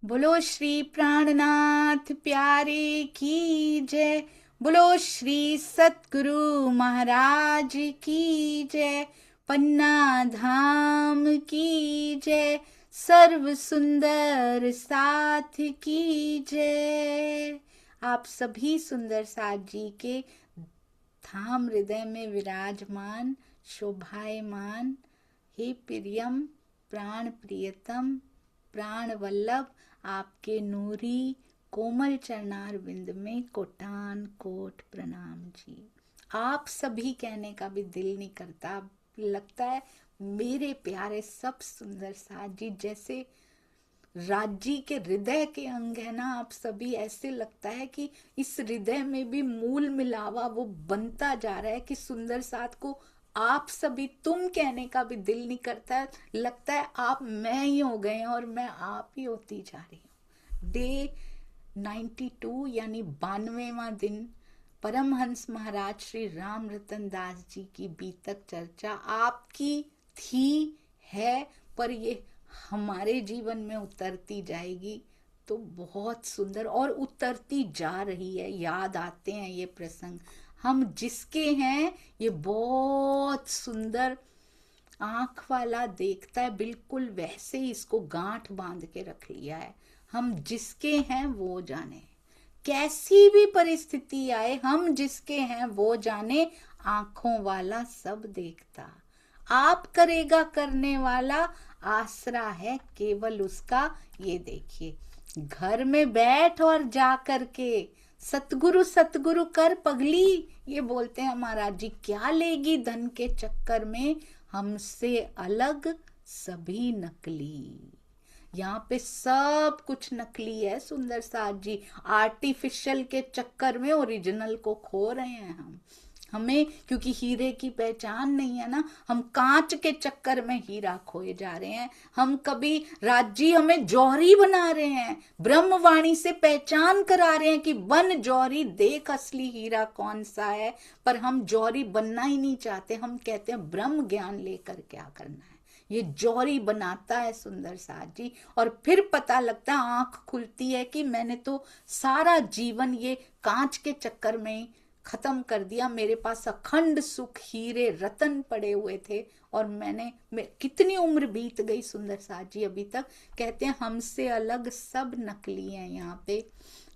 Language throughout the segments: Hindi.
बोलो श्री प्राणनाथ प्यारे की जय। बोलो श्री सतगुरु महाराज की जय। पन्ना धाम की जय। सर्व सुंदर साथ की जय। आप सभी सुंदर साथ जी के धाम हृदय में विराजमान शोभायमान हे प्रियम प्राण प्रियतम प्राण वल्लभ, आपके नूरी कोमल चरणार बिंद में कोटान कोट प्रणाम जी। आप सभी कहने का भी दिल नहीं करता, लगता है मेरे प्यारे सब सुंदर साथ जी जैसे राज्य के हृदय के अंग है ना। आप सभी ऐसे लगता है कि इस हृदय में भी मूल मिलावा वो बनता जा रहा है कि सुंदर साथ को आप सभी तुम कहने का भी दिल नहीं करता है। लगता है आप मैं ही हो गए हैं और मैं आप ही होती जा रही हूँ। डे 92 यानी 92वां दिन परमहंस महाराज श्री राम रतन दास जी की बीतक चर्चा आपकी थी है, पर ये हमारे जीवन में उतरती जाएगी तो बहुत सुंदर और उतरती जा रही है। याद आते हैं ये प्रसंग, हम जिसके हैं ये बहुत सुंदर आंख वाला देखता है, बिल्कुल वैसे ही इसको गांठ बांध के रख लिया है। हम जिसके हैं वो जाने, कैसी भी परिस्थिति आए हम जिसके हैं वो जाने। आंखों वाला सब देखता, आप करेगा करने वाला, आसरा है केवल उसका ये देखिए। घर में बैठ और जा करके सतगुरु सतगुरु कर पगली, ये बोलते हैं महाराज जी। क्या लेगी धन के चक्कर में, हमसे अलग सभी नकली। यहाँ पे सब कुछ नकली है सुंदर साथ जी। आर्टिफिशियल के चक्कर में ओरिजिनल को खो रहे हैं हम। हमें क्योंकि हीरे की पहचान नहीं है ना, हम कांच के चक्कर में हीरा खोए जा रहे हैं। हम कभी राज्य हमें जौहरी बना रहे हैं, ब्रह्मवाणी से पहचान करा रहे हैं कि बन जौहरी, देख असली हीरा कौन सा है। पर हम जौहरी बनना ही नहीं चाहते, हम कहते हैं ब्रह्म ज्ञान लेकर क्या करना है। ये जौहरी बनाता है सुंदर साथ जी, और फिर पता लगता है, आंख खुलती है कि मैंने तो सारा जीवन ये कांच के चक्कर में खत्म कर दिया। मेरे पास अखंड सुख हीरे रतन पड़े हुए थे और कितनी उम्र बीत गई सुंदर साथ जी अभी तक। कहते हैं हमसे अलग सब नकली हैं यहाँ पे।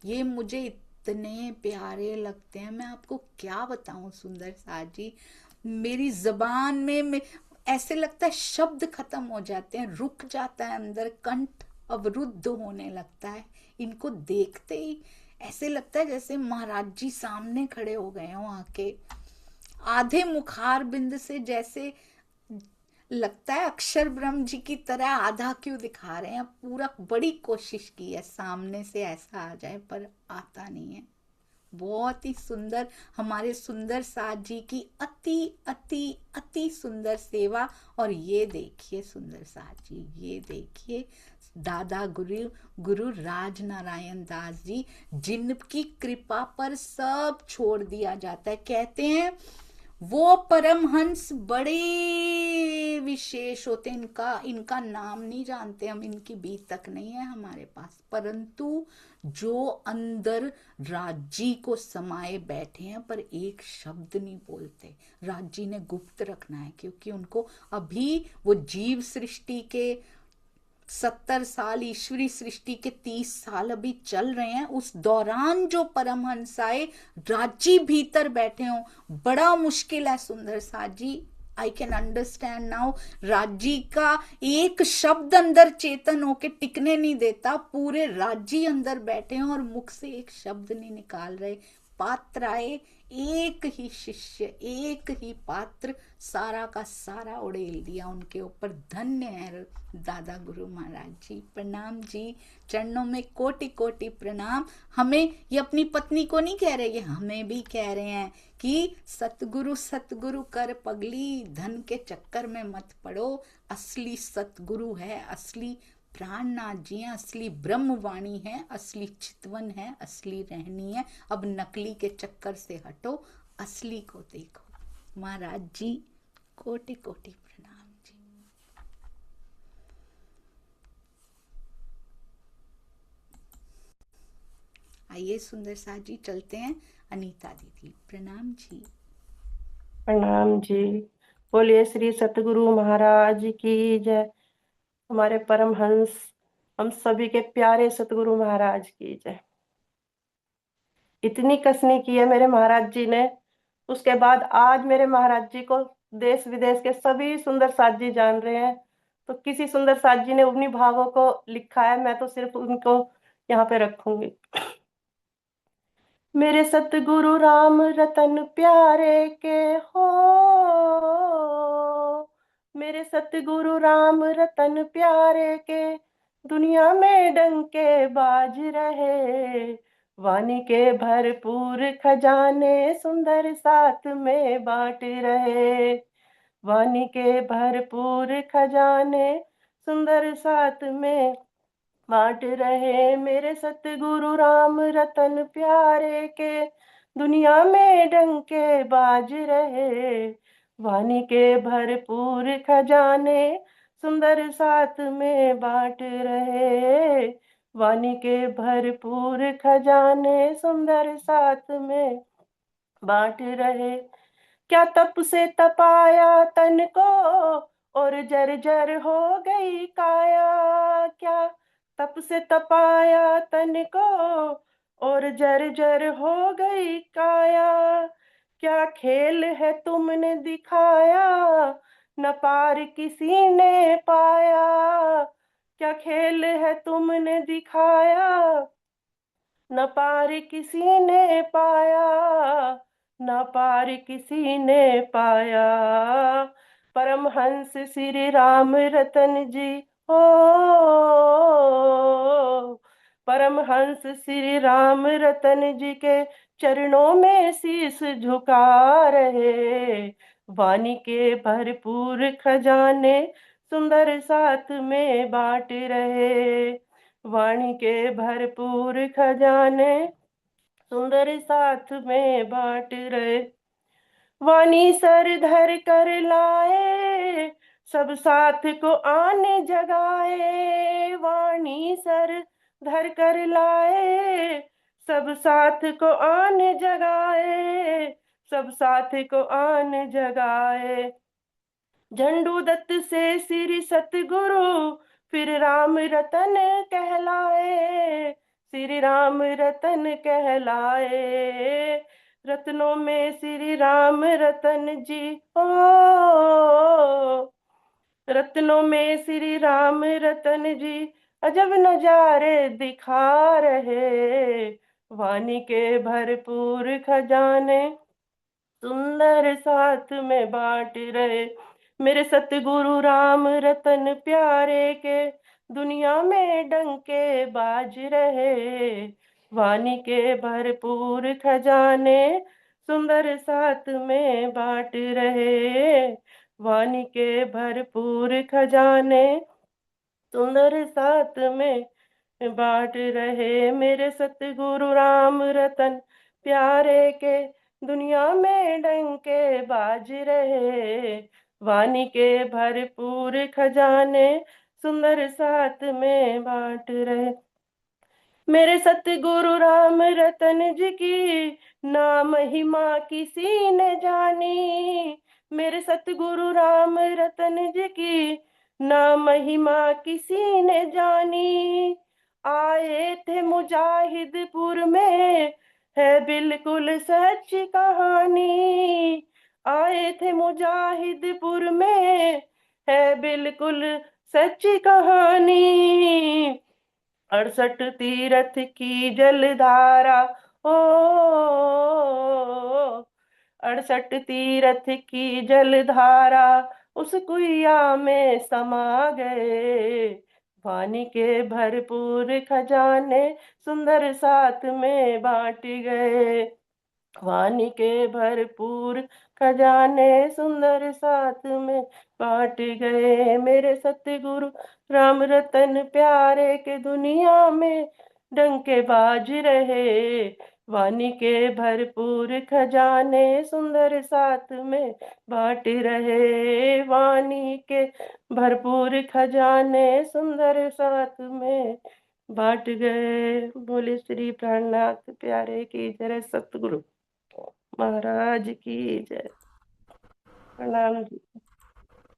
ये मुझे इतने प्यारे लगते हैं, मैं आपको क्या बताऊं सुंदर साथ जी। मेरी जबान में ऐसे लगता है शब्द खत्म हो जाते हैं, रुक जाता है अंदर, कंठ अवरुद्ध होने लगता है। इनको देखते ही ऐसे लगता है जैसे महाराज जी सामने खड़े हो गए हों आके। आधे मुखार बिंद से जैसे लगता है अक्षर ब्रह्म जी की तरह आधा क्यों दिखा रहे हैं। पूरा बड़ी कोशिश की है सामने से ऐसा आ जाए, पर आता नहीं है। बहुत ही सुंदर हमारे सुंदर साथ जी की अति अति अति सुंदर सेवा। और ये देखिए सुंदर साथ जी, ये देखिए दादा गुरु गुरु राज नारायण दास जी, जिनकी कृपा पर सब छोड़ दिया जाता है। कहते हैं वो परमहंस बड़े विशेष होते हैं, इनका नाम नहीं जानते हम, इनकी बीत तक नहीं है हमारे पास, परंतु जो अंदर राज्य को समाये बैठे हैं पर एक शब्द नहीं बोलते। राज्य ने गुप्त रखना है क्योंकि उनको अभी वो जीव सृष्टि के 70 साल, ईश्वरी सृष्टि के 30 साल अभी चल रहे हैं। उस दौरान जो परमहंस आए राज्य भीतर बैठे हो, बड़ा मुश्किल है सुंदर साथ जी। I can understand now. राज्य का एक शब्द अंदर चेतन होके टिकने नहीं देता, पूरे राज्य अंदर बैठे हैं और मुख से एक शब्द नहीं निकाल रहे। पात्र आए, एक ही शिष्य, एक ही पात्र, सारा का सारा उड़ेल दिया उनके ऊपर। धन्य है दादा गुरु महाराज जी। प्रणाम जी, चरणों में कोटि कोटि प्रणाम। हमें ये अपनी पत्नी को नहीं कह रहे, ये हमें भी कह रहे हैं कि सतगुरु सतगुरु कर पगली, धन के चक्कर में मत पड़ो। असली सतगुरु है, असली प्राणनाथ जी हैं, असली ब्रह्मवाणी है, असली चितवन है, असली रहनी है। अब नकली के चक्कर से हटो, असली को देखो। महाराज जी कोटि कोटि प्रणाम जी। आइए सुंदर साथ जी, चलते हैं अनीता दीदी। प्रणाम जी। प्रणाम जी। बोलिए श्री सतगुरु महाराज की जय। हमारे परमहंस, हम सभी के प्यारे सतगुरु महाराज की जय। इतनी कसनी की है मेरे महाराज जी ने, उसके बाद आज मेरे महाराज जी को देश विदेश के सभी सुंदर साथ जी जान रहे हैं। तो किसी सुंदर साथ जी ने उन्हीं भावों को लिखा है, मैं तो सिर्फ उनको यहाँ पे रखूंगी। मेरे सतगुरु राम रतन प्यारे के हो, मेरे सतगुरु राम रतन प्यारे के, दुनिया में डंके बाज रहे, वाणी के भरपूर खजाने सुंदर साथ में बांट रहे, वाणी के भरपूर खजाने सुंदर साथ में बांट रहे। मेरे सतगुरु राम रतन प्यारे के, दुनिया में डंके बाज रहे, वाणी के भरपूर खजाने सुंदर साथ में बांट रहे, वाणी के भरपूर खजाने सुंदर साथ में बांट रहे। क्या तप से तपाया तन को, और जर्जर हो गई काया, क्या तप से तपाया तन को, और जर्जर हो गई काया, क्या खेल है तुमने दिखाया, न पार किसी ने पाया, क्या खेल है तुमने दिखाया, न पार किसी ने पाया, न पार किसी ने पाया। परमहंस श्री राम रतन जी हो, परमहंस श्री राम रतन जी के चरणों में शीश झुका रहे, वाणी के भरपूर खजाने सुंदर साथ में बांट रहे, वाणी के भरपूर खजाने सुंदर साथ में बांट रहे। वाणी सर धर कर लाए, सब साथ को आन जगाए, वाणी सर धर कर लाए, सब साथ को आन जगाए, सब साथ को आन जगाए। झंडू दत्त से श्री सतगुरु फिर राम रतन कहलाए, श्री राम रतन कहलाए, रत्नों में श्री राम रतन जी ओ, रत्नों में श्री राम रतन जी अजब नजारे दिखा रहे, वाणी के भरपूर खजाने सुंदर साथ में बांट रहे। मेरे सतगुरु राम रतन प्यारे के, दुनिया में डंके बाज रहे, वाणी के भरपूर खजाने सुंदर साथ में बांट रहे, वाणी के भरपूर खजाने सुंदर साथ में बांट रहे। मेरे सतगुरु राम रतन प्यारे के, दुनिया में डंके बाज रहे, वाणी के भरपूर खजाने सुंदर साथ में बांट रहे। मेरे सतगुरु राम रतन जी की ना महिमा किसी ने जानी, मेरे सतगुरु राम रतन जी की ना महिमा किसी ने जानी, आए थे मुजाहिदपुर में है बिल्कुल सच कहानी, आए थे मुजाहिदपुर में है बिल्कुल सच्ची कहानी, 68 तीरथ की जलधारा ओ, 68 तीरथ की जलधारा उस कुइया में समा गए, पानी के भरपूर खजाने सुंदर साथ में बांट गए, वाणी के भरपूर खजाने सुंदर साथ में बांट गए। मेरे सतगुरु राम रतन प्यारे के, दुनिया में डंके बाज रहे, वाणी के भरपूर खजाने सुंदर साथ में बांट रहे, वाणी के भरपूर खजाने सुंदर साथ में बाट गए। बोले श्री प्राणनाथ प्यारे की जय, सतगुरु महाराज की जय। प्रणाम जी।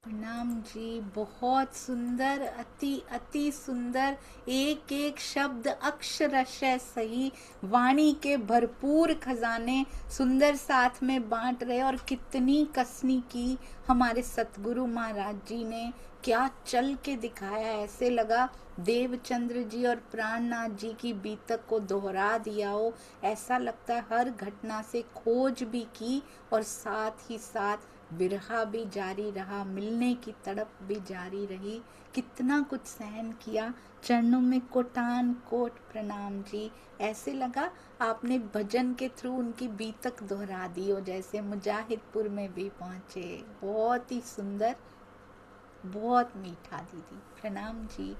प्रणाम जी। बहुत सुंदर, अति अति सुंदर, एक एक शब्द अक्षरशः सही, वाणी के भरपूर खजाने सुंदर साथ में बांट रहे। और कितनी कसनी की हमारे सतगुरु महाराज जी ने, क्या चल के दिखाया। ऐसे लगा देवचंद्र जी और प्राणनाथ जी की बीतक को दोहरा दिया हो। ऐसा लगता है हर घटना से खोज भी की और साथ ही साथ विरहा भी जारी रहा, मिलने की तड़प भी जारी रही। कितना कुछ सहन किया। चरणों में कोटान कोट प्रणाम जी। ऐसे लगा आपने भजन के थ्रू उनकी बीतक दोहरा दी हो, जैसे मुजाहिदपुर में भी पहुंचे। बहुत ही सुंदर, बहुत मीठा दीदी, प्रणाम जी।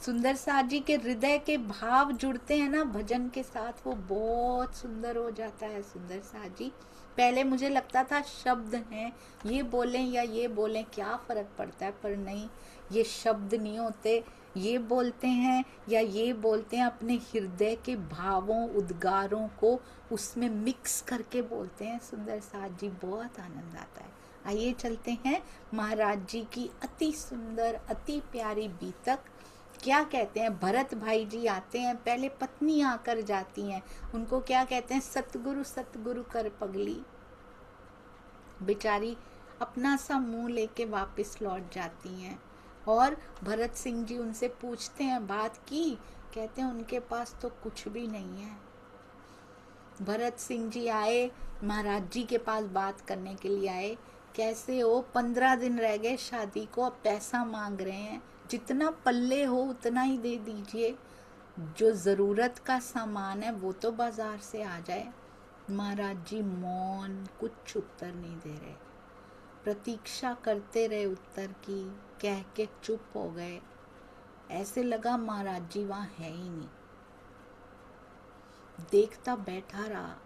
सुंदर साथ जी के हृदय के भाव जुड़ते हैं ना भजन के साथ, वो बहुत सुंदर हो जाता है सुंदर साथ जी। पहले मुझे लगता था शब्द हैं, ये बोलें या ये बोलें क्या फर्क पड़ता है, पर नहीं, ये शब्द नहीं होते, ये बोलते हैं या ये बोलते हैं, अपने हृदय के भावों उद्गारों को उसमें मिक्स करके बोलते हैं सुंदर साथ जी। बहुत आनंद आता है। आइए चलते हैं महाराज जी की अति सुंदर अति प्यारी बीतक। क्या कहते हैं, भरत भाई जी आते हैं, पहले पत्नी आकर जाती हैं, उनको क्या कहते हैं, सतगुरु सतगुरु कर पगली। बेचारी अपना सा मुंह लेके वापस लौट जाती हैं। और भरत सिंह जी उनसे पूछते हैं बात की, कहते हैं उनके पास तो कुछ भी नहीं है। भरत सिंह जी आए महाराज जी के पास बात करने के लिए आए। कैसे हो, 15 दिन रह गए शादी को, अब पैसा मांग रहे हैं, जितना पल्ले हो उतना ही दे दीजिए, जो ज़रूरत का सामान है वो तो बाजार से आ जाए। महाराज जी मौन, कुछ उत्तर नहीं दे रहे, प्रतीक्षा करते रहे उत्तर की, कह के चुप हो गए। ऐसे लगा महाराज जी वहाँ है ही नहीं। देखता बैठा रहा,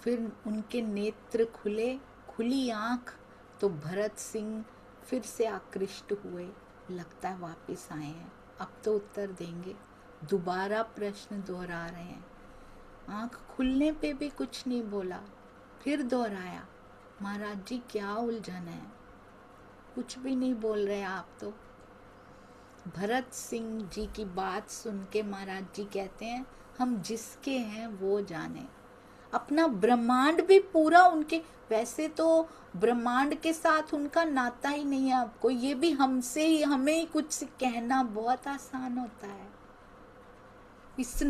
फिर उनके नेत्र खुले, खुली आंख तो भरत सिंह फिर से आकृष्ट हुए। लगता है वापस आए हैं, अब तो उत्तर देंगे। दोबारा प्रश्न दोहरा रहे हैं। आंख खुलने पे भी कुछ नहीं बोला, फिर दोहराया, महाराज जी क्या उलझन है, कुछ भी नहीं बोल रहे आप तो। भरत सिंह जी की बात सुन के महाराज जी कहते हैं, हम जिसके हैं वो जाने। अपना ब्रह्मांड भी पूरा उनके, वैसे तो ब्रह्मांड के साथ उनका नाता ही नहीं है आपको, ये भी हमसे ही, हमें ही कुछ कहना बहुत आसान होता है। इस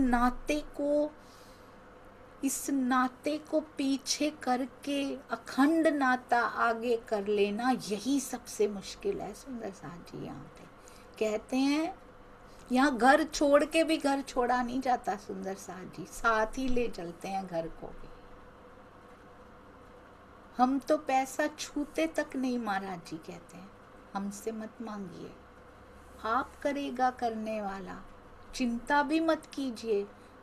नाते को पीछे करके अखंड नाता आगे कर लेना, यही सबसे मुश्किल है। सुंदर साथ जी यहाँ पे कहते हैं, यहाँ घर छोड़ के भी घर छोड़ा नहीं जाता सुंदर साथ जी, साथ ही ले चलते हैं घर को भी। हम तो पैसा छूते तक नहीं, महाराज जी कहते हैं हमसे मत मांगिए, आप करेगा करने वाला, चिंता भी मत कीजिए।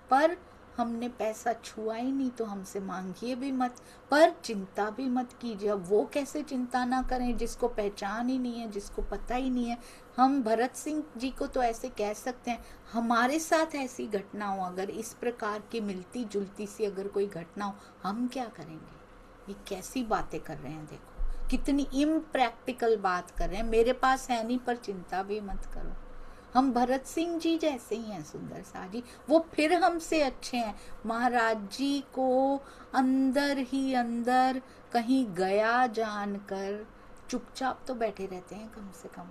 पर हमने पैसा छुआ ही नहीं तो हमसे मांगिए भी मत, पर चिंता भी मत कीजिए। अब वो कैसे चिंता ना करें जिसको पहचान ही नहीं है, जिसको पता ही नहीं है। हम भरत सिंह जी को तो ऐसे कह सकते हैं, हमारे साथ ऐसी घटना हो, अगर इस प्रकार की मिलती जुलती सी अगर कोई घटना हो, हम क्या करेंगे। ये कैसी बातें कर रहे हैं, देखो कितनी इम्प्रैक्टिकल बात कर रहे हैं। मेरे पास है नहीं पर चिंता भी मत करो। हम भरत सिंह जी जैसे ही हैं सुंदर सा जी, वो फिर हमसे अच्छे हैं। महाराज जी को अंदर ही अंदर कहीं गया जानकर चुपचाप तो बैठे रहते हैं, कम से कम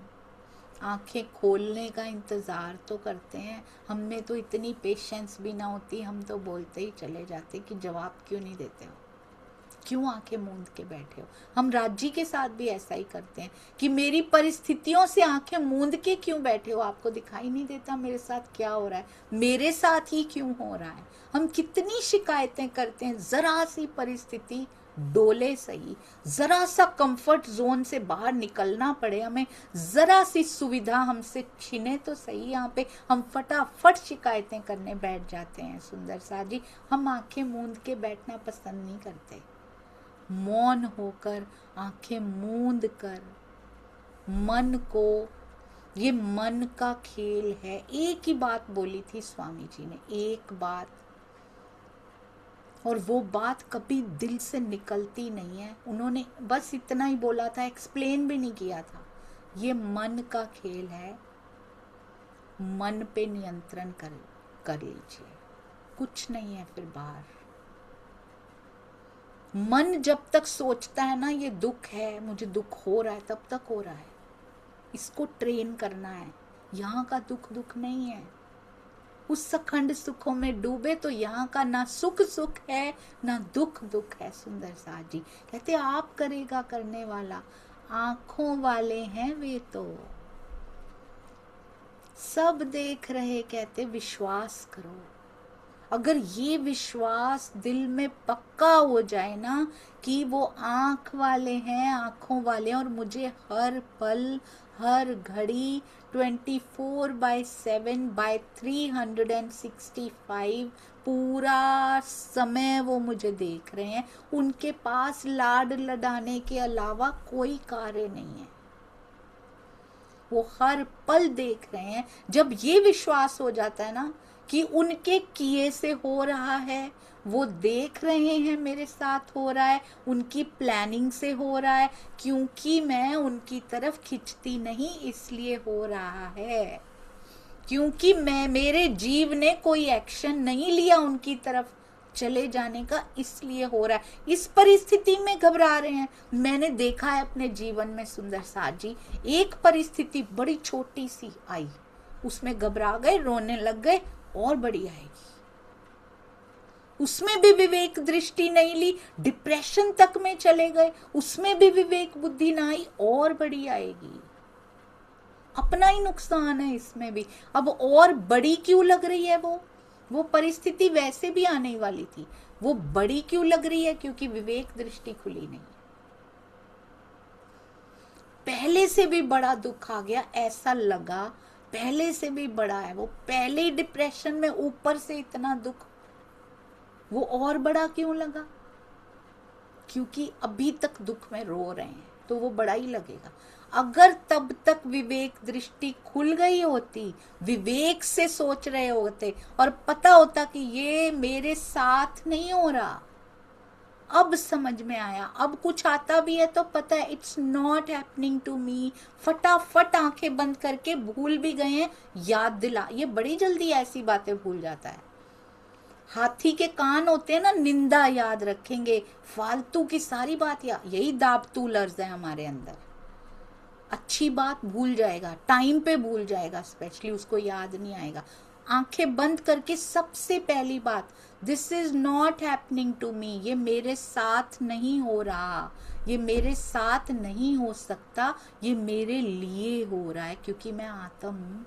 आंखें खोलने का इंतज़ार तो करते हैं। हमें तो इतनी पेशेंस भी ना होती, हम तो बोलते ही चले जाते कि जवाब क्यों नहीं देते हो, क्यों आंखें मूंद के बैठे हो। हम राज्य के साथ भी ऐसा ही करते हैं कि मेरी परिस्थितियों से आंखें मूंद के क्यों बैठे हो, आपको दिखाई नहीं देता मेरे साथ क्या हो रहा है, मेरे साथ ही क्यों हो रहा है। हम कितनी शिकायतें करते हैं, जरा सी परिस्थिति डोले सही, जरा सा कंफर्ट जोन से बाहर निकलना पड़े हमें, जरा सी सुविधा हमसे छिने तो सही, यहाँ पे हम फटाफट शिकायतें करने बैठ जाते हैं। सुंदर सा जी, हम आंखें मूंद के बैठना पसंद नहीं करते। मौन होकर, आंखें मूंद कर, मन को ये मन का खेल है। एक ही बात बोली थी स्वामी जी ने, एक बात, और वो बात कभी दिल से निकलती नहीं है। उन्होंने बस इतना ही बोला था, एक्सप्लेन भी नहीं किया था। ये मन का खेल है, मन पे नियंत्रण कर लीजिए, कुछ नहीं है फिर बाहर। मन जब तक सोचता है ना ये दुख है, मुझे दुख हो रहा है, तब तक हो रहा है। इसको ट्रेन करना है। यहाँ का दुख दुख नहीं है। उस सखंड सुखों में डूबे तो यहाँ का ना सुख सुख है ना दुख दुख है। सुंदर साथ जी कहते आप करेगा करने वाला, आंखों वाले हैं वे तो सब देख रहे, कहते विश्वास करो। अगर ये विश्वास दिल में पक्का हो जाए ना कि वो आंख वाले हैं, आंखों वाले हैं, और मुझे हर पल हर घड़ी 24/7/365 पूरा समय वो मुझे देख रहे हैं, उनके पास लाड लडाने के अलावा कोई कार्य नहीं है, वो हर पल देख रहे हैं। जब ये विश्वास हो जाता है ना कि उनके किए से हो रहा है, वो देख रहे हैं मेरे साथ हो रहा है, उनकी प्लानिंग से हो रहा है, क्योंकि मैं उनकी तरफ खिंचती नहीं इसलिए हो रहा है, क्योंकि मेरे जीव ने कोई एक्शन नहीं लिया उनकी तरफ चले जाने का, इसलिए हो रहा है। इस परिस्थिति में घबरा रहे हैं। मैंने देखा है अपने जीवन में सुंदर साथ जी, एक परिस्थिति बड़ी छोटी सी आई, उसमें घबरा गए, रोने लग गए, और बड़ी आएगी। उसमें भी विवेक दृष्टि नहीं ली, डिप्रेशन तक में चले गए, उसमें भी विवेक बुद्धि ना आई, और बड़ी आएगी। अपना ही नुकसान है इसमें भी। अब और बड़ी क्यों लग रही है वो परिस्थिति वैसे भी आने वाली थी, वो बड़ी क्यों लग रही है? क्योंकि विवेक दृष्टि खुली नहीं। पहले से भी बड़ा दुख आ गया, ऐसा लगा पहले से भी बड़ा है, वो पहले ही डिप्रेशन में, ऊपर से इतना दुख, वो और बड़ा क्यों लगा? क्योंकि अभी तक दुख में रो रहे हैं, तो वो बड़ा ही लगेगा। अगर तब तक विवेक दृष्टि खुल गई होती, विवेक से सोच रहे होते और पता होता कि ये मेरे साथ नहीं हो रहा, अब समझ में आया। अब कुछ आता भी है तो पता है it's not happening to me, फटाफट आंखें बंद करके भूल भी गए हैं, याद दिला। ये बड़ी जल्दी ऐसी बातें भूल जाता है। हाथी के कान होते हैं ना, निंदा याद रखेंगे, फालतू की सारी बात यही दाबतू लर्ज है हमारे अंदर। अच्छी बात भूल जाएगा, टाइम पे भूल जाएगा, स्पेशली उसको याद नहीं आएगा। आंखें बंद करके सबसे पहली बात, this is not happening to me, ये मेरे साथ नहीं हो रहा, ये मेरे साथ नहीं हो सकता, ये मेरे लिए हो रहा है, क्योंकि मैं आत्मा हूं।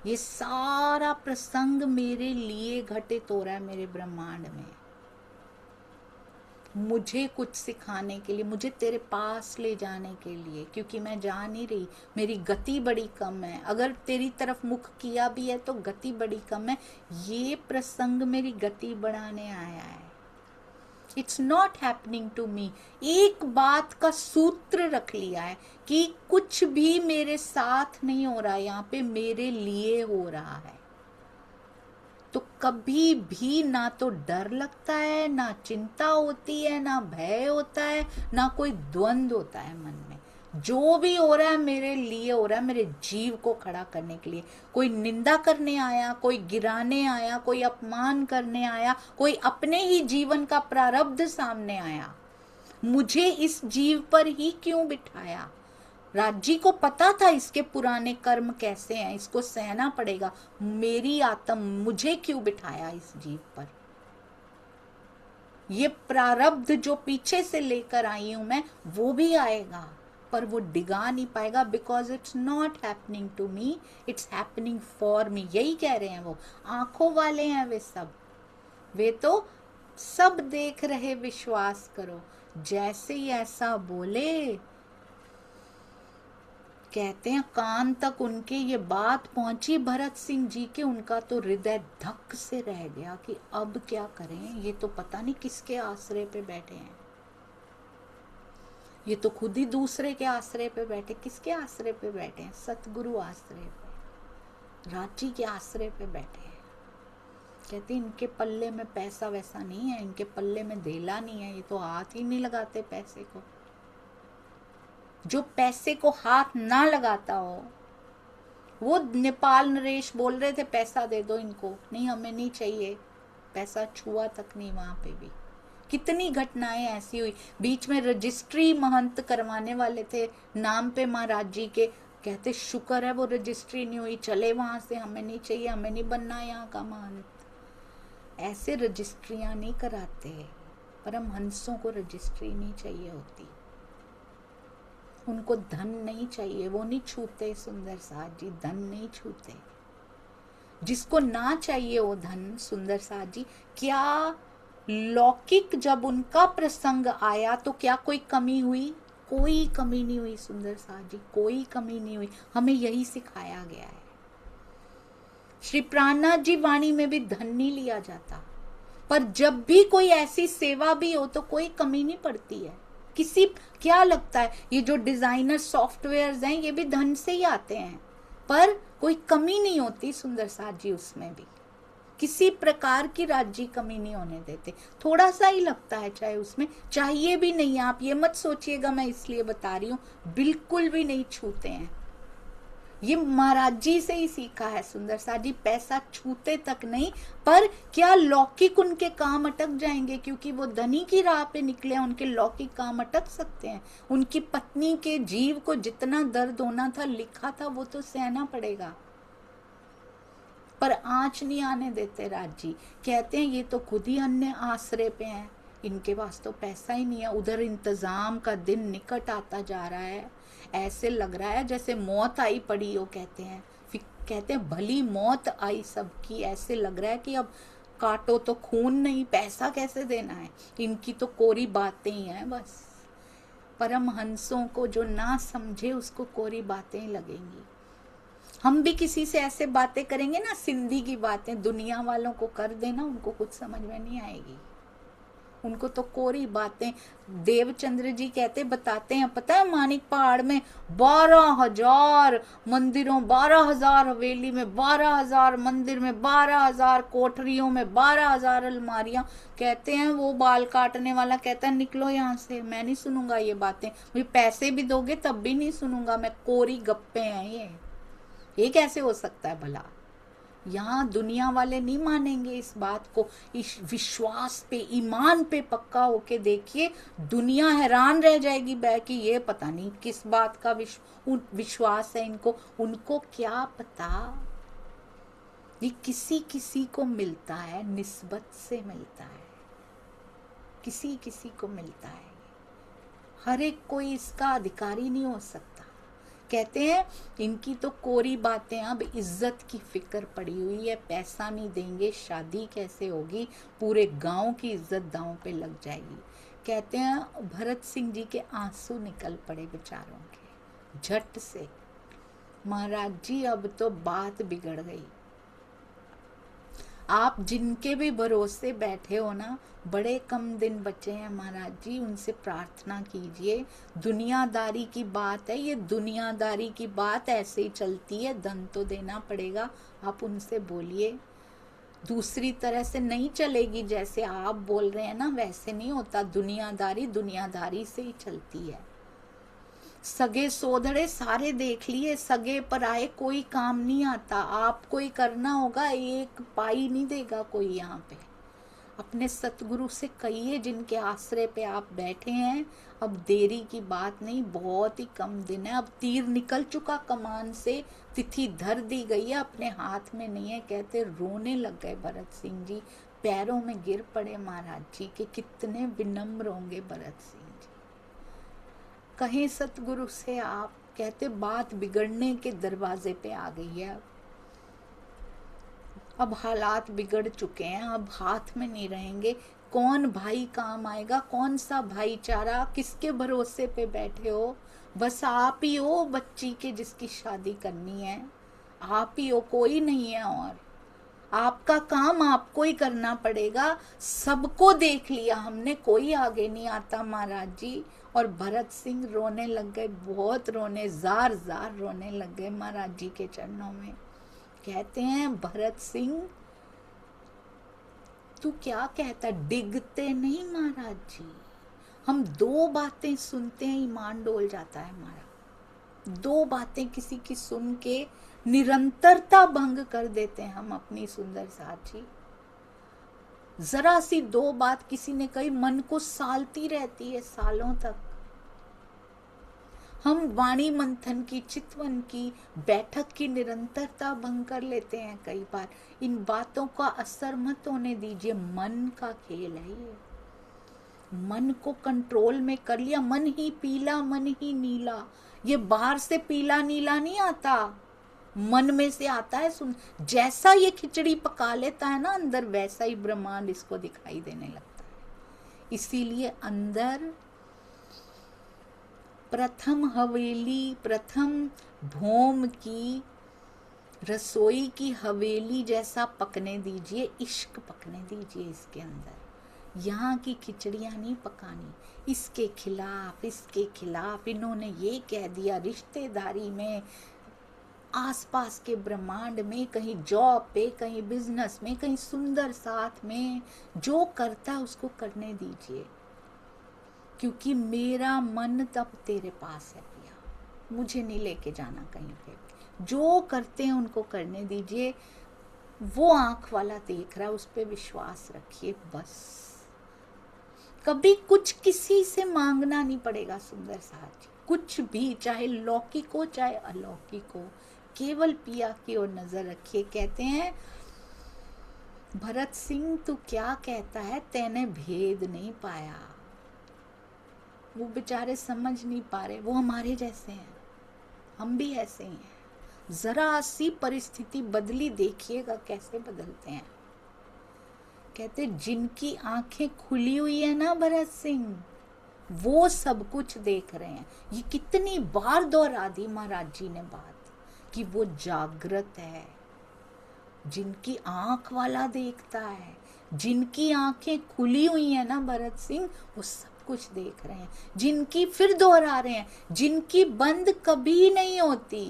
ये सारा प्रसंग मेरे लिए घटित हो रहा है, मेरे ब्रह्मांड में, मुझे कुछ सिखाने के लिए, मुझे तेरे पास ले जाने के लिए, क्योंकि मैं जा नहीं रही, मेरी गति बड़ी कम है। अगर तेरी तरफ मुख किया भी है तो गति बड़ी कम है। ये प्रसंग मेरी गति बढ़ाने आया है। It's not happening to me. एक बात का सूत्र रख लिया है कि कुछ भी मेरे साथ नहीं हो रहा, यहाँ पे मेरे लिए हो रहा है। तो कभी भी ना तो डर लगता है, ना चिंता होती है, ना भय होता है, ना कोई द्वंद्व होता है मन में। जो भी हो रहा है मेरे लिए हो रहा है, मेरे जीव को खड़ा करने के लिए। कोई निंदा करने आया, कोई गिराने आया, कोई अपमान करने आया, कोई अपने ही जीवन का प्रारब्ध सामने आया, मुझे इस जीव पर ही क्यों बिठाया? राजी को पता था इसके पुराने कर्म कैसे हैं, इसको सहना पड़ेगा। मेरी आत्मा मुझे क्यों बिठाया इस जीव पर? ये प्रारब्ध जो पीछे से लेकर आई हूं मैं, वो भी आएगा, पर वो डिगा नहीं पाएगा, because it's not happening to me, it's happening for me. यही कह रहे हैं वो, आंखों वाले हैं वे सब, वे तो सब देख रहे, विश्वास करो। जैसे ही ऐसा बोले, कहते हैं कान तक उनके ये बात पहुंची भरत सिंह जी के, उनका तो हृदय धक से रह गया कि अब क्या करें, ये तो पता नहीं किसके आश्रय पे बैठे हैं। ये तो खुद ही दूसरे के आश्रय पे बैठे। किसके आश्रय पे बैठे हैं? सतगुरु आश्रय पे, रांची के आश्रय पे बैठे हैं। कहते इनके पल्ले में पैसा वैसा नहीं है, इनके पल्ले में धेला नहीं है, ये तो हाथ ही नहीं लगाते पैसे को। जो पैसे को हाथ ना लगाता हो, वो नेपाल नरेश बोल रहे थे पैसा दे दो इनको, नहीं हमें नहीं चाहिए, पैसा छुआ तक नहीं वहां पे भी। कितनी घटनाएं ऐसी हुई। बीच में रजिस्ट्री महंत करवाने वाले थे नाम पे महाराज जी के, कहते शुक्र है वो रजिस्ट्री नहीं हुई, चले वहां से, हमें नहीं चाहिए, हमें नहीं बनना यहाँ का महंत। ऐसे रजिस्ट्रियां नहीं कराते। परमहंसों को रजिस्ट्री नहीं चाहिए होती, उनको धन नहीं चाहिए, वो नहीं छूते। सुंदर साथ जी धन नहीं छूते। जिसको ना चाहिए वो धन, सुंदर साथ जी, क्या लौकिक जब उनका प्रसंग आया तो क्या कोई कमी हुई? कोई कमी नहीं हुई सुंदर साथ जी, कोई कमी नहीं हुई। हमें यही सिखाया गया है। श्री प्राणनाथ जी वाणी में भी धन नहीं लिया जाता, पर जब भी कोई ऐसी सेवा भी हो तो कोई कमी नहीं पड़ती है। किसी क्या लगता है ये जो डिजाइनर सॉफ्टवेयर्स हैं ये भी धन से ही आते हैं, पर कोई कमी नहीं होती सुंदर साथ जी उसमें भी। किसी प्रकार की राज्य कमी नहीं होने देते। थोड़ा सा ही लगता है चाहे उसमें, चाहिए भी नहीं। आप ये मत सोचिएगा मैं इसलिए बता रही हूँ, बिल्कुल भी नहीं छूते हैं। ये महाराज जी से ही सीखा है सुंदर साथ जी, पैसा छूते तक नहीं। पर क्या लौकिक उनके काम अटक जाएंगे? क्योंकि वो धनी की राह पे निकले, उनके लौकिक काम अटक सकते हैं। उनकी पत्नी के जीव को जितना दर्द होना था, लिखा था, वो तो सहना पड़ेगा, पर आंच नहीं आने देते राज जी। कहते हैं ये तो खुद ही अन्य आश्रय पे हैं, इनके पास तो पैसा ही नहीं है। उधर इंतजाम का दिन निकट आता जा रहा है, ऐसे लग रहा है जैसे मौत आई पड़ी हो। कहते हैं, फिर कहते हैं भली मौत आई सबकी, ऐसे लग रहा है कि अब काटो तो खून नहीं, पैसा कैसे देना है। इनकी तो कोरी बातें ही हैं बस। परमहंसों को जो ना समझे उसको कोरी बातें ही लगेंगी। हम भी किसी से ऐसे बातें करेंगे ना, सिंधी की बातें दुनिया वालों को कर देना, उनको कुछ समझ में नहीं आएगी, उनको तो कोरी बातें। देवचंद्र जी कहते बताते हैं, पता है मानिक पहाड़ में 12,000 मंदिरों, 12,000 हवेली में, 12,000 मंदिर में, 12,000 कोठरियों में, 12,000 अलमारियां। कहते हैं वो बाल काटने वाला कहता है निकलो यहाँ से, मैं नहीं सुनूंगा ये बातें, मुझे पैसे भी दोगे तब भी नहीं सुनूंगा मैं, कोरी गप्पे हैं ये कैसे हो सकता है भला। यहाँ दुनिया वाले नहीं मानेंगे इस बात को। इस विश्वास पे, ईमान पे पक्का होके देखिए, दुनिया हैरान रह जाएगी कि ये पता नहीं किस बात का विश्वास है इनको। उनको क्या पता, ये किसी किसी को मिलता है, निस्बत से मिलता है, किसी किसी को मिलता है, हर एक कोई इसका अधिकारी नहीं हो सकता। कहते हैं इनकी तो कोरी बातें, अब इज्जत की फिक्र पड़ी हुई है, पैसा नहीं देंगे शादी कैसे होगी, पूरे गांव की इज्जत दांव पे लग जाएगी। कहते हैं भरत सिंह जी के आंसू निकल पड़े बेचारों के झट से। महाराज जी अब तो बात बिगड़ गई। आप जिनके भी भरोसे बैठे हो ना, बड़े कम दिन बचे हैं महाराज जी, उनसे प्रार्थना कीजिए। दुनियादारी की बात है ये, दुनियादारी की बात ऐसे ही चलती है, धन तो देना पड़ेगा। आप उनसे बोलिए, दूसरी तरह से नहीं चलेगी। जैसे आप बोल रहे हैं ना वैसे नहीं होता। दुनियादारी दुनियादारी से ही चलती है। सगे सोधड़े सारे देख लिए, सगे पराए कोई काम नहीं आता। आपको ही करना होगा, एक पाई नहीं देगा कोई यहाँ पे। अपने सतगुरु से कहिए जिनके आश्रय पे आप बैठे हैं, अब देरी की बात नहीं, बहुत ही कम दिन है, अब तीर निकल चुका कमान से, तिथि धर दी गई है, अपने हाथ में नहीं है। कहते रोने लग गए भरत सिंह जी, पैरों में गिर पड़े महाराज जी के। कितने विनम्र होंगे भरत सिंह जी, कहीं सतगुरु से आप। कहते बात बिगड़ने के दरवाजे पे आ गई है, अब हालात बिगड़ चुके हैं, अब हाथ में नहीं रहेंगे। कौन भाई काम आएगा, कौन सा भाईचारा, किसके भरोसे पे बैठे हो? बस आप ही हो बच्ची के जिसकी शादी करनी है, आप ही हो, कोई नहीं है। और आपका काम आपको ही करना पड़ेगा। सबको देख लिया हमने, कोई आगे नहीं आता महाराज जी। और भरत सिंह रोने लग गए, बहुत रोने, जार जार रोने लग गए महाराज जी के चरणों में। कहते हैं भरत सिंह तू क्या कहता, डिगते नहीं महाराज जी, हम दो बातें सुनते हैं ईमान डोल जाता है हमारा। दो बातें किसी की सुन के निरंतरता भंग कर देते हैं हम अपनी सुंदर साथी। जरा सी दो बात किसी ने कही, मन को सालती रहती है सालों तक। हम वाणी मंथन की, चितवन की बैठक की निरंतरता भंग कर लेते हैं कई बार। इन बातों का असर मत होने दीजिए, मन का खेल है ये। मन को कंट्रोल में कर लिया, मन ही पीला मन ही नीला। ये बाहर से पीला नीला नहीं आता, मन में से आता है। सुन, जैसा ये खिचड़ी पका लेता है ना अंदर, वैसा ही ब्रह्मांड इसको दिखाई देने लगता है। इसीलिए अंदर प्रथम हवेली, प्रथम भोम की रसोई की हवेली जैसा पकने दीजिए, इश्क पकने दीजिए इसके अंदर। यहाँ की खिचड़ियाँ नहीं पकानी, इसके खिलाफ इन्होंने ये कह दिया, रिश्तेदारी में, आसपास के ब्रह्मांड में, कहीं जॉब पे, कहीं बिजनेस में, कहीं सुंदर साथ में, जो करता है उसको करने दीजिए। क्योंकि मेरा मन तब तेरे पास है पिया, मुझे नहीं लेके जाना कहीं पे। जो करते हैं उनको करने दीजिए। वो आंख वाला देख रहा है, उस पे विश्वास रखिए बस। कभी कुछ किसी से मांगना नहीं पड़ेगा सुंदर साथ, कुछ भी, चाहे लौकिक हो चाहे अलौकिक हो, केवल पिया की ओर नजर रखिए। कहते हैं भरत सिंह तू क्या कहता है, तैने भेद नहीं पाया। वो बेचारे समझ नहीं पा रहे, वो हमारे जैसे हैं, हम भी ऐसे ही हैं। जरा सी परिस्थिति बदली, देखिएगा कैसे बदलते हैं। कहते जिनकी आंखें खुली हुई है ना भरत सिंह, वो सब कुछ देख रहे हैं। ये कितनी बार दोहरा दी महाराज जी ने बात कि वो जागृत है। जिनकी आंख वाला देखता है, जिनकी आंखें खुली हुई है ना भरत सिंह, वो सब कुछ देख रहे हैं। जिनकी, फिर दोहरा रहे हैं, जिनकी बंद कभी नहीं होती।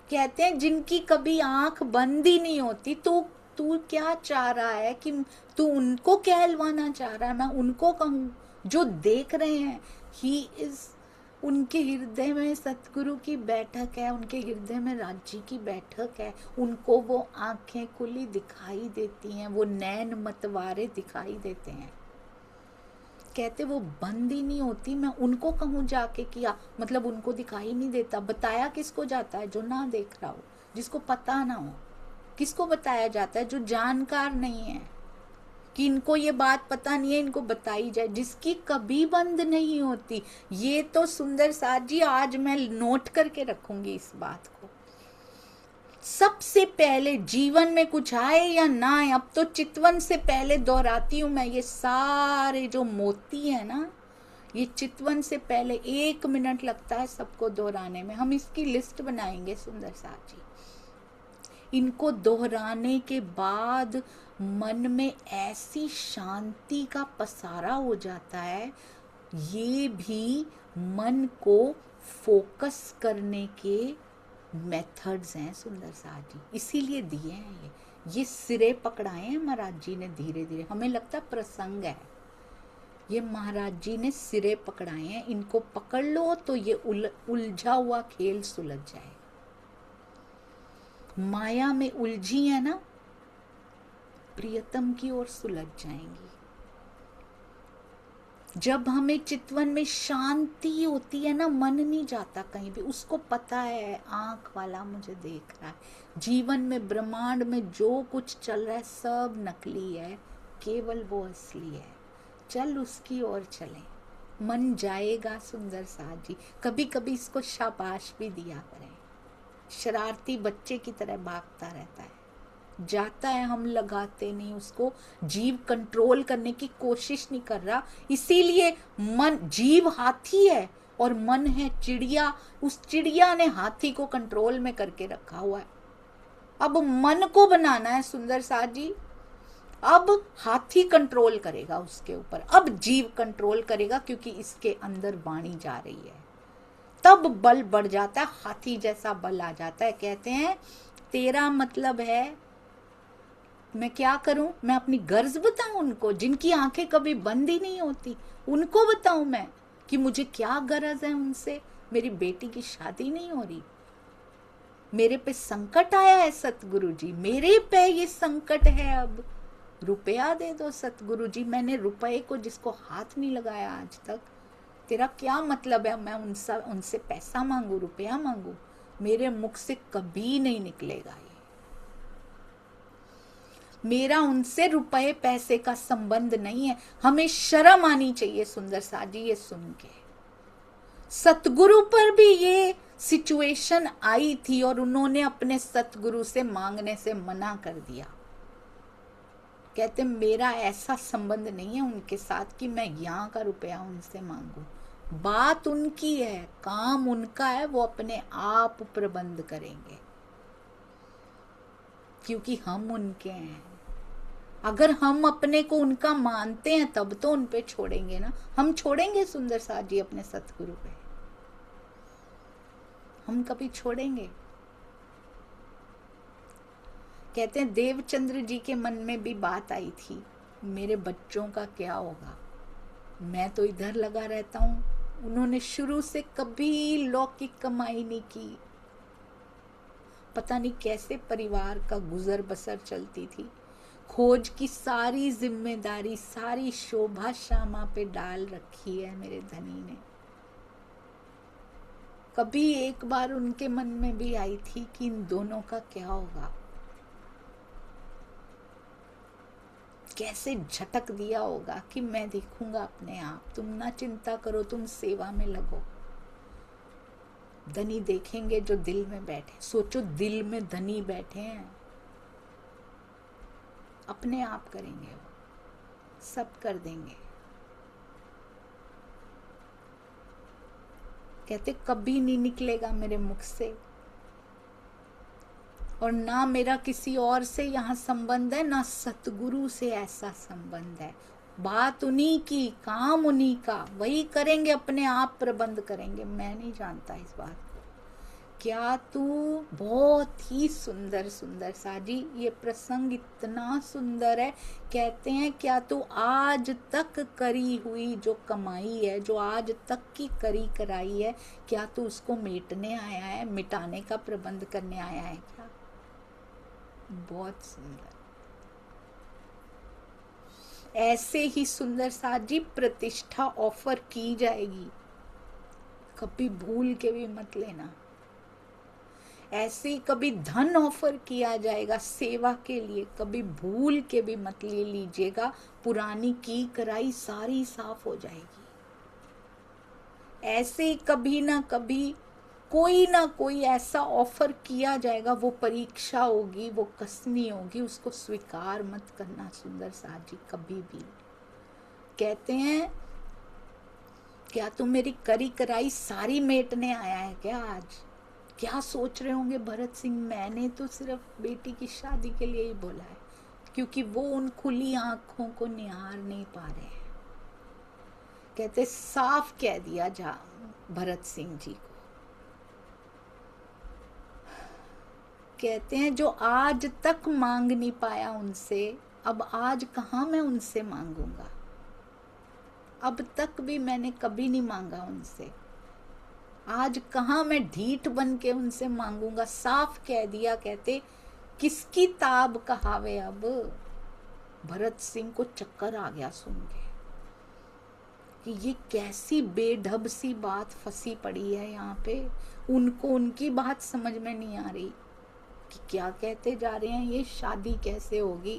कहते हैं जिनकी कभी आंख बंद ही नहीं होती। तू क्या चाह रहा है कि तू उनको कहलवाना चाह रहा है? मैं उनको कहूँ जो देख रहे हैं। ही इज, उनके हृदय में सतगुरु की बैठक है, उनके हृदय में राज्य की बैठक है। उनको वो आंखें खुली दिखाई देती हैं, वो नैन मतवारे दिखाई देते हैं। कहते वो बंद ही नहीं होती। मैं उनको कहूँ जाके किया, मतलब उनको दिखाई नहीं देता। बताया किसको जाता है? जो ना देख रहा हो, जिसको पता ना हो। किसको बताया जाता है? जो जानकार नहीं है कि इनको ये बात पता नहीं है, इनको बताई जाए। जिसकी कभी बंद नहीं होती। ये तो सुंदर साथ जी आज मैं नोट करके रखूंगी इस बात को। सबसे पहले जीवन में कुछ आए या ना आए, अब तो चितवन से पहले दोहराती हूँ मैं, ये सारे जो मोती है ना, ये चितवन से पहले 1 मिनट लगता है सबको दोहराने में। हम इसकी लिस्ट बनाएंगे सुंदर साथ जी। इनको दोहराने के बाद मन में ऐसी शांति का पसारा हो जाता है। ये भी मन को फोकस करने के मेथड्स हैं सुंदर साथ जी, इसीलिए दिए हैं ये सिरे पकड़ाए हैं महाराज जी ने धीरे धीरे। हमें लगता प्रसंग है, ये महाराज जी ने सिरे पकड़ाए हैं। इनको पकड़ लो तो ये उलझा हुआ खेल सुलझ जाए। माया में उलझी है ना, प्रियतम की ओर सुलझ जाएंगी। जब हमें चितवन में शांति होती है ना, मन नहीं जाता कहीं भी। उसको पता है आंख वाला मुझे देख रहा है। जीवन में, ब्रह्मांड में जो कुछ चल रहा है सब नकली है, केवल वो असली है। चल उसकी ओर चलें, मन जाएगा सुंदर साथ जी। कभी कभी इसको शाबाश भी दिया करें। शरारती बच्चे की तरह भागता रहता है, जाता है, हम लगाते नहीं उसको। जीव कंट्रोल करने की कोशिश नहीं कर रहा, इसीलिए मन, जीव हाथी है और मन है चिड़िया। उस चिड़िया ने हाथी को कंट्रोल में करके रखा हुआ है। अब मन को बनाना है सुंदर साथ जी। अब हाथी कंट्रोल करेगा उसके ऊपर, अब जीव कंट्रोल करेगा, क्योंकि इसके अंदर वाणी जा रही है। तब बल बढ़ जाता है, हाथी जैसा बल आ जाता है। कहते हैं तेरा मतलब है मैं क्या करूं, मैं अपनी गर्ज बताऊं उनको, जिनकी आंखें कभी बंद ही नहीं होती, उनको बताऊं मैं कि मुझे क्या गरज है उनसे। मेरी बेटी की शादी नहीं हो रही, मेरे पे संकट आया है सतगुरु जी, मेरे पे ये संकट है, अब रुपया दे दो सतगुरु जी। मैंने रुपए को जिसको हाथ नहीं लगाया आज तक, तेरा क्या मतलब है मैं उनसे पैसा मांगू, रुपया मांगू? मेरे मुख से कभी नहीं निकलेगा ये। मेरा उनसे रुपए पैसे का संबंध नहीं है। हमें शर्म आनी चाहिए सुंदर सा जी ये सुन के। सतगुरु पर भी ये सिचुएशन आई थी और उन्होंने अपने सतगुरु से मांगने से मना कर दिया। कहते मेरा ऐसा संबंध नहीं है उनके साथ कि मैं यहाँ का रुपया उनसे मांगू। बात उनकी है, काम उनका है, वो अपने आप प्रबंध करेंगे, क्योंकि हम उनके हैं। अगर हम अपने को उनका मानते हैं तब तो उन पे छोड़ेंगे ना। हम छोड़ेंगे सुंदर साथ जी अपने सतगुरु पे? हम कभी छोड़ेंगे? कहते हैं देवचंद्र जी के मन में भी बात आई थी, मेरे बच्चों का क्या होगा, मैं तो इधर लगा रहता हूं। उन्होंने शुरू से कभी लौकिक कमाई नहीं की, पता नहीं कैसे परिवार का गुजर बसर चलती थी। खोज की सारी जिम्मेदारी, सारी शोभा श्यामा पे डाल रखी है मेरे धनी ने। कभी एक बार उनके मन में भी आई थी कि इन दोनों का क्या होगा? कैसे झटक दिया होगा कि मैं देखूंगा अपने आप, तुम ना चिंता करो, तुम सेवा में लगो। धनी देखेंगे जो दिल में बैठे। सोचो दिल में धनी बैठे हैं, अपने आप करेंगे, वो सब कर देंगे। कहते कभी नहीं निकलेगा मेरे मुख से, और ना मेरा किसी और से यहाँ संबंध है, ना सतगुरु से ऐसा संबंध है। बात उन्हीं की, काम उन्हीं का, वही करेंगे, अपने आप प्रबंध करेंगे। मैं नहीं जानता इस बात को। क्या तू बहुत ही सुंदर सुंदर साजी, ये प्रसंग इतना सुंदर है। कहते हैं क्या तू आज तक करी हुई जो कमाई है, जो आज तक की करी कराई है, क्या तू उसको मेटने आया है, मिटाने का प्रबंध करने आया है क्या? बहुत सुंदर। ऐसे ही सुंदर साजी प्रतिष्ठा ऑफर की जाएगी, कभी भूल के भी मत लेना। ऐसे ही कभी धन ऑफर किया जाएगा सेवा के लिए, कभी भूल के भी मत ले लीजिएगा। पुरानी की कराई सारी साफ हो जाएगी। ऐसे ही कभी ना कभी कोई ना कोई ऐसा ऑफर किया जाएगा, वो परीक्षा होगी, वो कसनी होगी, उसको स्वीकार मत करना सुंदर साथ जी कभी भी। कहते हैं क्या तुम मेरी करी कराई सारी मेटने आया है क्या आज? क्या सोच रहे होंगे भरत सिंह, मैंने तो सिर्फ बेटी की शादी के लिए ही बोला है, क्योंकि वो उन खुली आंखों को निहार नहीं पा रहे हैं। कहते साफ कह दिया जा भरत सिंह जी को। कहते हैं जो आज तक मांग नहीं पाया उनसे, अब आज कहाँ मैं उनसे मांगूंगा। अब तक भी मैंने कभी नहीं मांगा उनसे, आज कहाँ मैं ढीठ बन के उनसे मांगूंगा। साफ कह दिया। कहते किसकी ताब कहावे अब। भरत सिंह को चक्कर आ गया सुन के कि ये कैसी बेढब सी बात फंसी पड़ी है यहाँ पे। उनको उनकी बात समझ में नहीं आ रही कि क्या कहते जा रहे हैं, ये शादी कैसे होगी।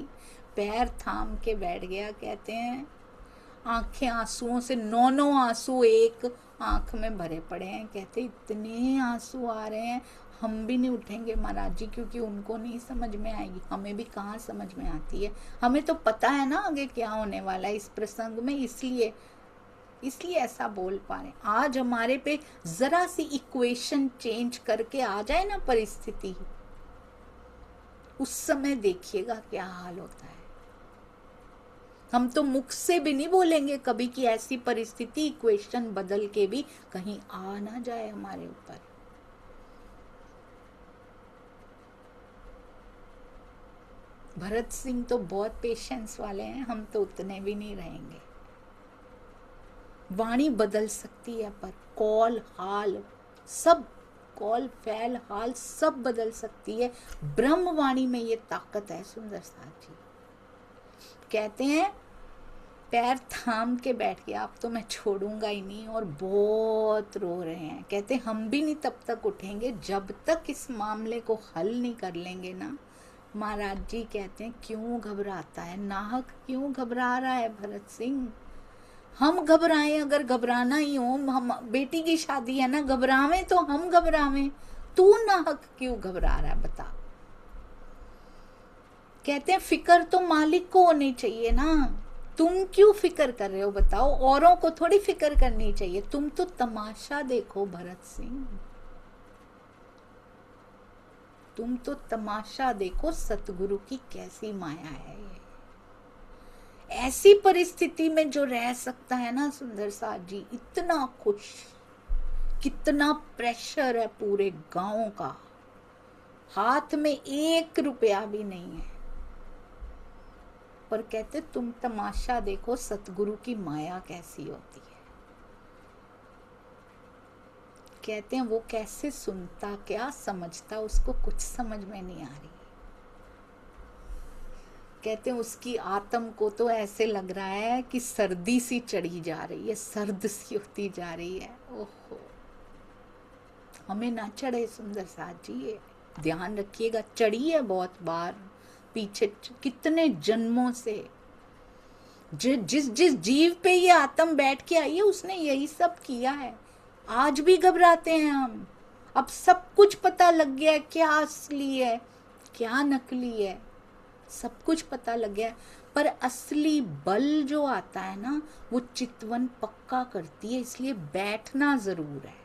पैर थाम के बैठ गया। कहते हैं आंखें आंसुओं से, 9 आंसू एक आंख में भरे पड़े हैं। कहते इतने आंसू आ रहे हैं, हम भी नहीं उठेंगे महाराज जी, क्योंकि उनको नहीं समझ में आएगी, हमें भी कहाँ समझ में आती है। हमें तो पता है ना आगे क्या होने वाला है इस प्रसंग में, इसलिए ऐसा बोल पा रहे। आज हमारे पे जरा सी इक्वेशन चेंज करके आ जाए ना परिस्थिति, उस समय देखिएगा क्या हाल होता है। हम तो मुख से भी नहीं बोलेंगे कभी कि ऐसी परिस्थिति इक्वेशन बदल के भी कहीं आ ना जाए हमारे ऊपर। भरत सिंह तो बहुत पेशेंस वाले हैं, हम तो उतने भी नहीं रहेंगे। वाणी बदल सकती है पर कौल हाल सब, कौल फैल हाल सब बदल सकती है। ब्रह्म वाणी में ये ताकत है। सुंदर साथ जी कहते हैं पैर थाम के बैठ गया, अब तो मैं छोड़ूंगा ही नहीं, और बहुत रो रहे हैं। कहते हम भी नहीं तब तक उठेंगे जब तक इस मामले को हल नहीं कर लेंगे ना। महाराज जी कहते हैं क्यों घबराता है, नाहक क्यों घबरा रहा है भरत सिंह। हम घबराएं, अगर घबराना ही हो, हम बेटी की शादी है ना, घबरावें तो हम घबरावें, तू नाहक क्यों घबरा रहा है बता। कहते हैं फिक्र तो मालिक को होनी चाहिए ना, तुम क्यों फिक्र कर रहे हो बताओ। औरों को थोड़ी फिक्र करनी चाहिए, तुम तो तमाशा देखो भरत सिंह, तुम तो तमाशा देखो सतगुरु की कैसी माया है ये। ऐसी परिस्थिति में जो रह सकता है ना सुंदर साथ जी, इतना खुश, कितना प्रेशर है पूरे गांव का, हाथ में 1 रुपया भी नहीं है, पर कहते तुम तमाशा देखो सतगुरु की माया कैसी होती है। कहते हैं वो कैसे सुनता, क्या समझता, उसको कुछ समझ में नहीं आ रही। कहते हैं उसकी आत्म को तो ऐसे लग रहा है कि सर्दी सी चढ़ी जा रही है, सर्द सी होती जा रही है। ओहो, हमें ना चढ़े सुंदर साथ जी, ये ध्यान रखिएगा। चढ़ी है बहुत बार पीछे, कितने जन्मों से जिस जिस जीव पे ये आत्म बैठ के आई है उसने यही सब किया है। आज भी घबराते हैं हम, अब सब कुछ पता लग गया है, क्या असली है क्या नकली है, सब कुछ पता लग गया है। पर असली बल जो आता है ना, वो चितवन पक्का करती है, इसलिए बैठना जरूर है,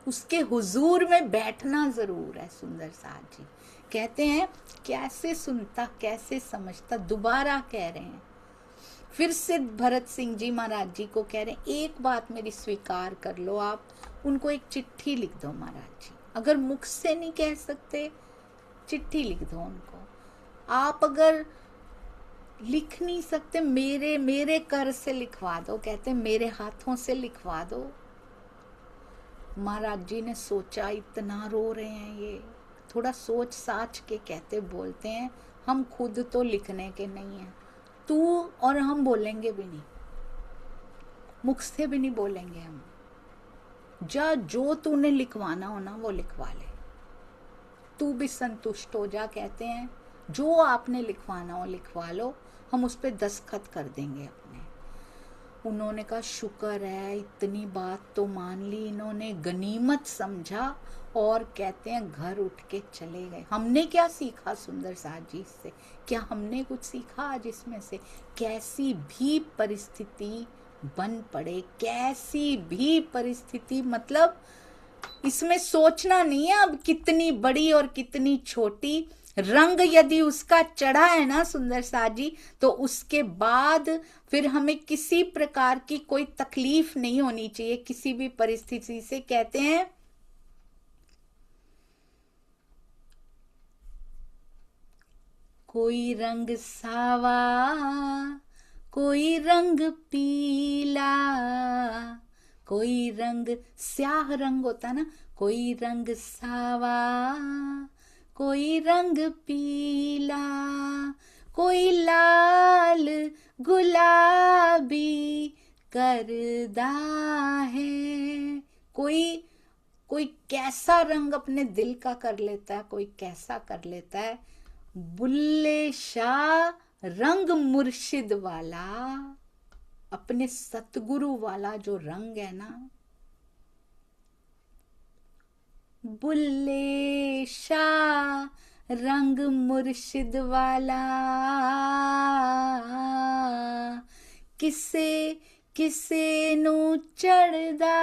उसके हुजूर में बैठना जरूर है। सुंदर साथ जी कहते हैं कैसे सुनता कैसे समझता, दोबारा कह रहे हैं, फिर से भरत सिंह जी महाराज जी को कह रहे हैं एक बात मेरी स्वीकार कर लो, आप उनको एक चिट्ठी लिख दो महाराज जी, अगर मुख से नहीं कह सकते चिट्ठी लिख दो उनको। आप अगर लिख नहीं सकते मेरे कर से लिखवा दो, कहते मेरे हाथों से लिखवा दो। महाराज जी ने सोचा इतना रो रहे हैं ये, थोड़ा सोच साच के कहते बोलते हैं हम खुद तो लिखने के नहीं हैं, तू और हम बोलेंगे भी नहीं, मुख से भी नहीं बोलेंगे हम, जा जो तूने लिखवाना हो ना वो लिखवा ले, तू भी संतुष्ट हो जा। कहते हैं जो आपने लिखवाना हो लिखवा लो, हम उस पर दस्तखत कर देंगे अपने। उन्होंने कहा शुक्र है इतनी बात तो मान ली इन्होंने, गनीमत समझा, और कहते हैं घर उठ के चले गए। हमने क्या सीखा सुंदर साथ जी से, क्या हमने कुछ सीखा आज इसमें से। कैसी भी परिस्थिति बन पड़े, कैसी भी परिस्थिति, मतलब इसमें सोचना नहीं है अब कितनी बड़ी और कितनी छोटी, रंग यदि उसका चढ़ा है ना सुंदर साथ जी, तो उसके बाद फिर हमें किसी प्रकार की कोई तकलीफ नहीं होनी चाहिए किसी भी परिस्थिति से। कहते हैं कोई रंग सावा कोई रंग पीला, कोई रंग स्याह रंग होता है ना, कोई रंग सावा कोई रंग पीला, कोई लाल गुलाबी करदा है। कोई कैसा रंग अपने दिल का कर लेता है, कोई कैसा कर लेता है। बुल्ले शाह रंग मुर्शिद वाला, अपने सतगुरु वाला जो रंग है ना, बुल्ले शाह रंग मुर्शिद वाला, किसे किसे नू चढ़दा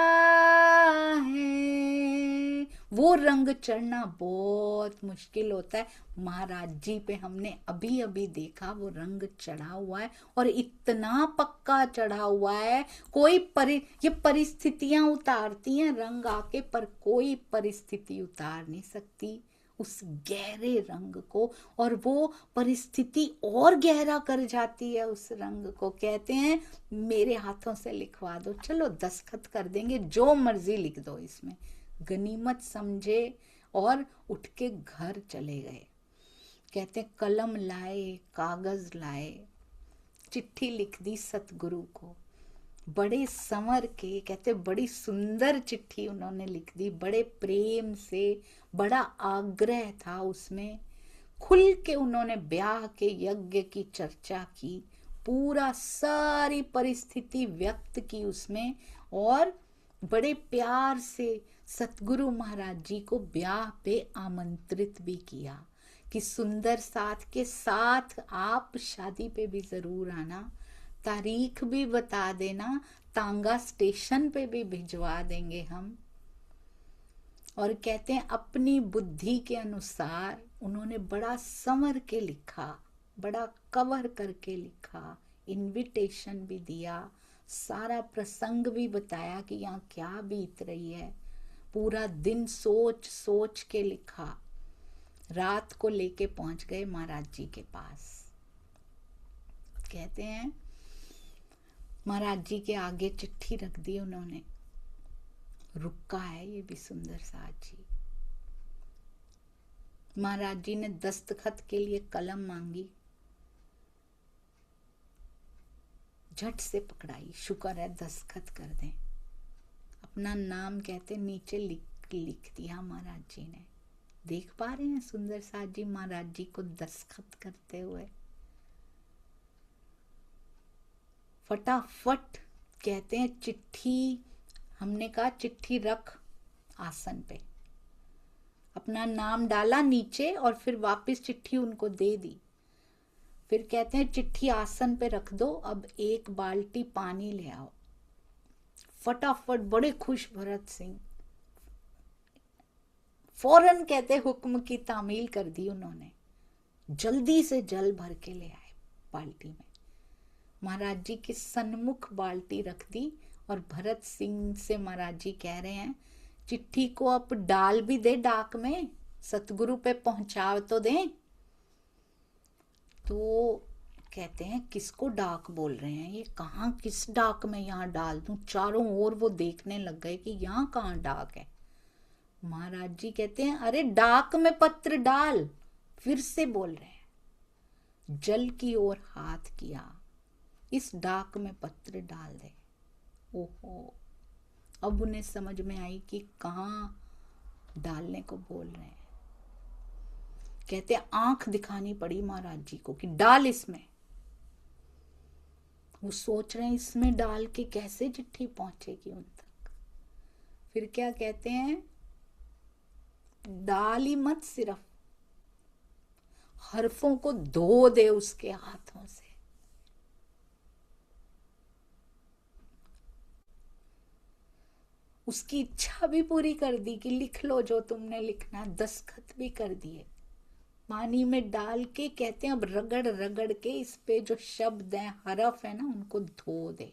है, वो रंग चढ़ना बहुत मुश्किल होता है। महाराज जी पे हमने अभी अभी देखा वो रंग चढ़ा हुआ है, और इतना पक्का चढ़ा हुआ है, ये परिस्थितियां उतारती हैं रंग आके, पर कोई परिस्थिति उतार नहीं सकती उस गहरे रंग को, और वो परिस्थिति और गहरा कर जाती है उस रंग को। कहते हैं मेरे हाथों से लिखवा दो, चलो दस्तखत कर देंगे, जो मर्जी लिख दो इसमें, गनीमत समझे और उठ के घर चले गए। कहते कलम लाए, कागज लाए, चिट्ठी लिख दी सतगुरु को, बड़े संवर के, कहते बड़ी सुंदर चिट्ठी उन्होंने लिख दी, बड़े प्रेम से, बड़ा आग्रह था उसमें, खुल के उन्होंने ब्याह के यज्ञ की चर्चा की, पूरा सारी परिस्थिति व्यक्त की उसमें, और बड़े प्यार से सतगुरु महाराज जी को ब्याह पे आमंत्रित भी किया कि सुंदर साथ के साथ आप शादी पे भी जरूर आना, तारीख भी बता देना, तांगा स्टेशन पे भी भिजवा देंगे हम। और कहते हैं अपनी बुद्धि के अनुसार उन्होंने बड़ा संवर के लिखा, बड़ा कवर करके लिखा, इनविटेशन भी दिया, सारा प्रसंग भी बताया कि यहाँ क्या बीत रही है, पूरा दिन सोच सोच के लिखा, रात को लेके पहुंच गए महाराज जी के पास। कहते हैं महाराज जी के आगे चिट्ठी रख दी उन्होंने, रुका है ये भी सुंदर साथ जी। महाराज जी ने दस्तखत के लिए कलम मांगी, झट से पकड़ाई, शुक्र है दस्तखत कर दें, अपना नाम कहते नीचे लिख दिया महाराज जी ने। देख पा रहे हैं सुंदर साथ जी महाराज जी को दस्तखत करते हुए, फटाफट कहते हैं चिट्ठी, हमने कहा चिट्ठी रख आसन पे, अपना नाम डाला नीचे और फिर वापस चिट्ठी उनको दे दी। फिर कहते हैं चिट्ठी आसन पे रख दो, अब एक बाल्टी पानी ले आओ। फटाफट बड़े खुश भरत सिंह, फौरन कहते हुक्म की तामील कर दी उन्होंने, जल्दी से जल भर के ले आए बाल्टी में, महाराज जी के सन्मुख बाल्टी रख दी, और भरत सिंह से महाराज जी कह रहे हैं चिट्ठी को अब डाल भी दे डाक में, सतगुरु पे पहुंचा तो दें। तो कहते हैं किसको डाक बोल रहे हैं ये, कहाँ किस डाक में यहाँ डाल दूं, चारों ओर वो देखने लग गए कि यहाँ कहाँ डाक है। महाराज जी कहते हैं अरे डाक में पत्र डाल, फिर से बोल रहे हैं, जल की ओर हाथ किया, इस डाक में पत्र डाल दे। ओहो, अब उन्हें समझ में आई कि कहाँ डालने को बोल रहे हैं। कहते आंख दिखानी पड़ी महाराज जी को कि डाल इसमें। वो सोच रहे हैं इसमें डाल के कैसे चिट्ठी पहुंचेगी उन तक। फिर क्या कहते हैं, डाल ही मत, सिर्फ हरफों को धो दे उसके हाथों से। उसकी इच्छा भी पूरी कर दी कि लिख लो जो तुमने लिखना, दस्तखत भी कर दिए। पानी में डाल के कहते हैं अब रगड़ रगड़ के इस पे जो शब्द हैं, हरफ है ना, उनको धो दे।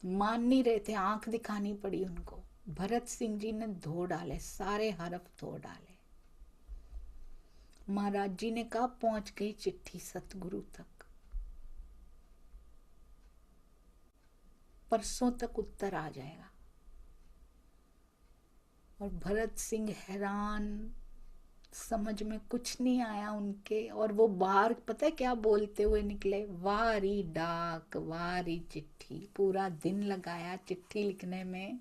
मान नहीं रहे थे, आंख दिखानी पड़ी उनको। भरत सिंह जी ने धो डाले, सारे हरफ धो डाले। महाराज जी ने कहा पहुंच गई चिट्ठी सतगुरु तक, परसों तक उत्तर आ जाएगा। और भरत सिंह हैरान, समझ में कुछ नहीं आया उनके, और वो बाहर पता है क्या बोलते हुए निकले, वारी डाक वारी चिट्ठी। पूरा दिन लगाया चिट्ठी लिखने में,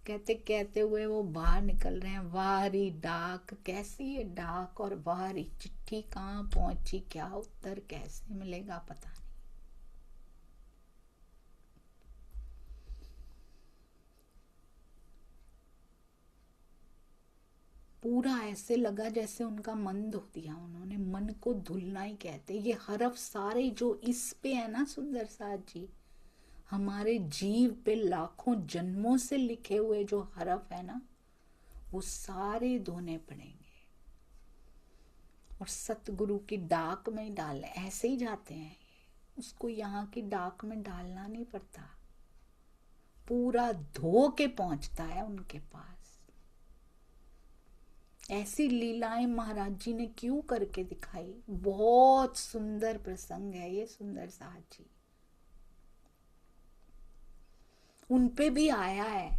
कहते कहते हुए वो बाहर निकल रहे हैं, वारी डाक, कैसी है डाक और वारी चिट्ठी, कहाँ पहुंची, क्या उत्तर कैसे मिलेगा पता नहीं। पूरा ऐसे लगा जैसे उनका मन धो दिया उन्होंने। मन को धुलना ही कहते, ये हरफ सारे जो इस पे है ना सुंदर साथ जी, हमारे जीव पे लाखों जन्मों से लिखे हुए जो हरफ है ना, वो सारे धोने पड़ेंगे और सतगुरु की डाक में डाल, ऐसे ही जाते हैं ये, उसको यहाँ की डाक में डालना नहीं पड़ता, पूरा धो के पहुंचता है उनके पास। ऐसी लीलाएं महाराज जी ने क्यों करके दिखाई। बहुत सुंदर प्रसंग है ये सुंदर साहब जी। उन पे भी आया है,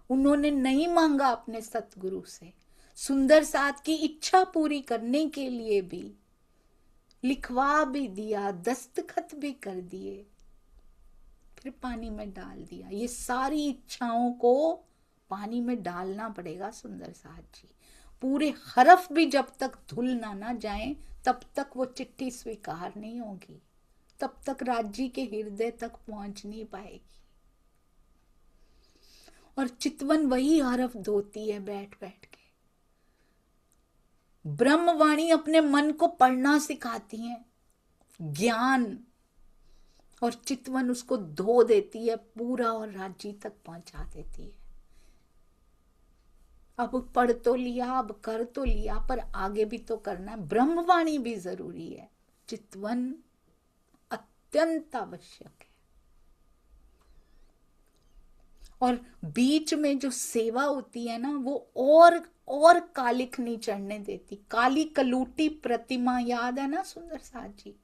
उन्होंने नहीं मांगा अपने सतगुरु से, सुंदर साथ की इच्छा पूरी करने के लिए भी लिखवा भी दिया, दस्तखत भी कर दिए, फिर पानी में डाल दिया। ये सारी इच्छाओं को पानी में डालना पड़ेगा सुंदर साथ जी। पूरे हरफ भी जब तक धुल ना जाए तब तक वो चिट्ठी स्वीकार नहीं होगी, तब तक राज्य के हृदय तक पहुंच नहीं पाएगी। और चितवन वही हरफ धोती है बैठ बैठ के। ब्रह्मवाणी अपने मन को पढ़ना सिखाती है, ज्ञान, और चितवन उसको धो देती है पूरा और राज्य तक पहुंचा देती है। अब पढ़ तो लिया, अब कर तो लिया, पर आगे भी तो करना है। ब्रह्मवाणी भी जरूरी है, चितवन अत्यंत आवश्यक है। और बीच में जो सेवा होती है ना, वो और कालिक नहीं चढ़ने देती। काली कलूटी प्रतिमा याद है ना सुंदर साथ जी।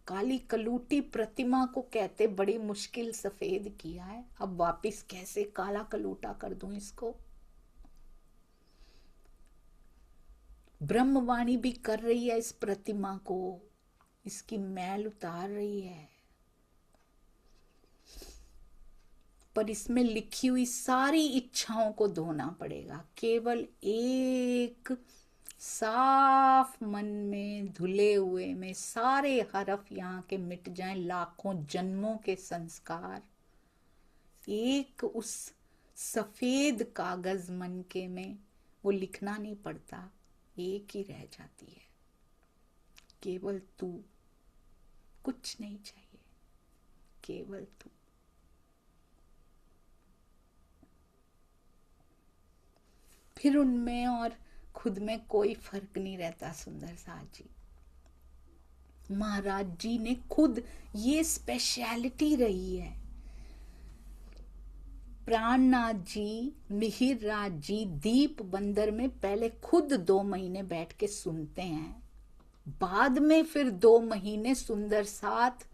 काली कलूटी प्रतिमा को कहते बड़ी मुश्किल सफेद किया है, अब वापिस कैसे काला कलूटा कर दूं इसको। ब्रह्मवाणी भी कर रही है इस प्रतिमा को, इसकी मैल उतार रही है, पर इसमें लिखी हुई सारी इच्छाओं को धोना पड़ेगा। केवल एक साफ मन में धुले हुए में सारे हरफ यहाँ के मिट जाएं, लाखों जन्मों के संस्कार एक उस सफेद कागज मन के में वो लिखना नहीं पड़ता, एक ही रह जाती है। केवल तू, कुछ नहीं चाहिए, केवल तू। फिर उनमें और खुद में कोई फर्क नहीं रहता सुंदर साथ जी। महाराज जी ने खुद, ये स्पेशलिटी रही है। प्राणनाथ जी, मिहिर राज जी दीप बंदर में पहले खुद 2 महीने बैठ के सुनते हैं, बाद में फिर 2 महीने सुंदर साथ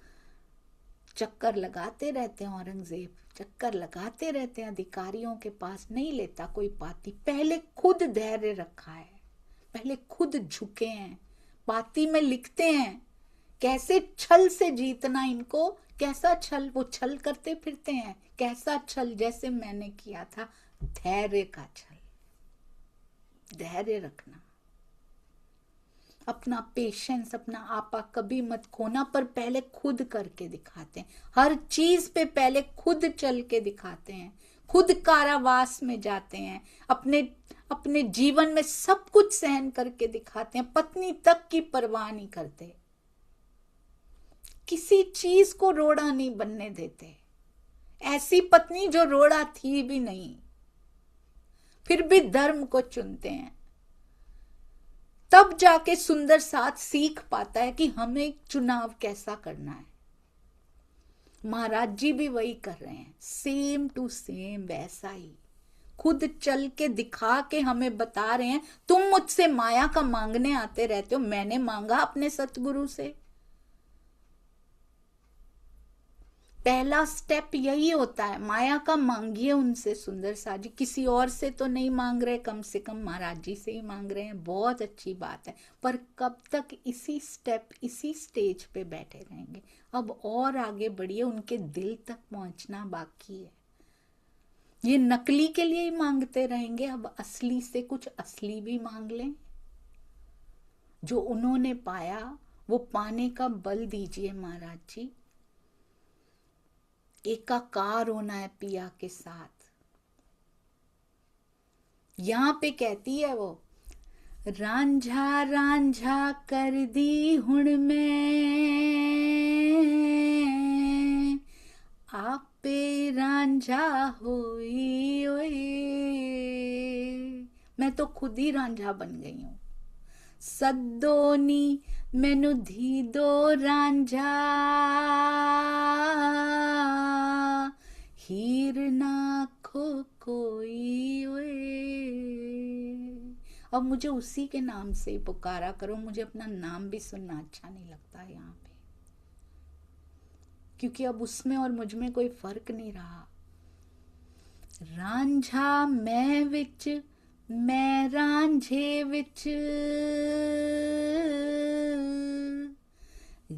चक्कर लगाते रहते हैं। औरंगजेब चक्कर लगाते रहते हैं, अधिकारियों के पास नहीं लेता कोई पाती। पहले खुद धैर्य रखा है, पहले खुद झुके हैं, पाती में लिखते हैं कैसे छल से जीतना इनको। कैसा छल, वो छल करते फिरते हैं, कैसा छल, जैसे मैंने किया था, धैर्य का छल। धैर्य रखना, अपना पेशेंस, अपना आपा कभी मत खोना, पर पहले खुद करके दिखाते हैं। हर चीज पे पहले खुद चल के दिखाते हैं, खुद कारावास में जाते हैं, अपने जीवन में सब कुछ सहन करके दिखाते हैं, पत्नी तक की परवाह नहीं करते, किसी चीज को रोड़ा नहीं बनने देते। ऐसी पत्नी जो रोड़ा थी भी नहीं, फिर भी धर्म को चुनते हैं। तब जाके सुंदर साथ सीख पाता है कि हमें चुनाव कैसा करना है। महाराज जी भी वही कर रहे हैं, सेम टू सेम वैसा ही खुद चल के दिखा के हमें बता रहे हैं। तुम मुझसे माया का मांगने आते रहते हो, मैंने मांगा अपने सतगुरु से। पहला स्टेप यही होता है, माया का मांगिए उनसे सुंदर सा जी, किसी और से तो नहीं मांग रहे, कम से कम महाराज जी से ही मांग रहे हैं, बहुत अच्छी बात है। पर कब तक इसी स्टेप, इसी स्टेज पे बैठे रहेंगे? अब और आगे बढ़िए, उनके दिल तक पहुंचना बाकी है। ये नकली के लिए ही मांगते रहेंगे, अब असली से कुछ असली भी मांग लें। जो उन्होंने पाया वो पाने का बल दीजिए महाराज जी। एकाकार होना है पिया के साथ। यहां पे कहती है वो, रांझा रांझा कर दी हुण में, रांझा होई ओए। मैं तो खुद ही रांझा बन गई हूं। सद्दो नी मैनू धी दो रांझा, हीर ना खो कोई ओए। अब मुझे उसी के नाम से ही पुकारा करो, मुझे अपना नाम भी सुनना अच्छा नहीं लगता यहाँ पे, क्योंकि अब उसमें और मुझ में कोई फर्क नहीं रहा। रांझा मैं विच, मैं रांझे विच,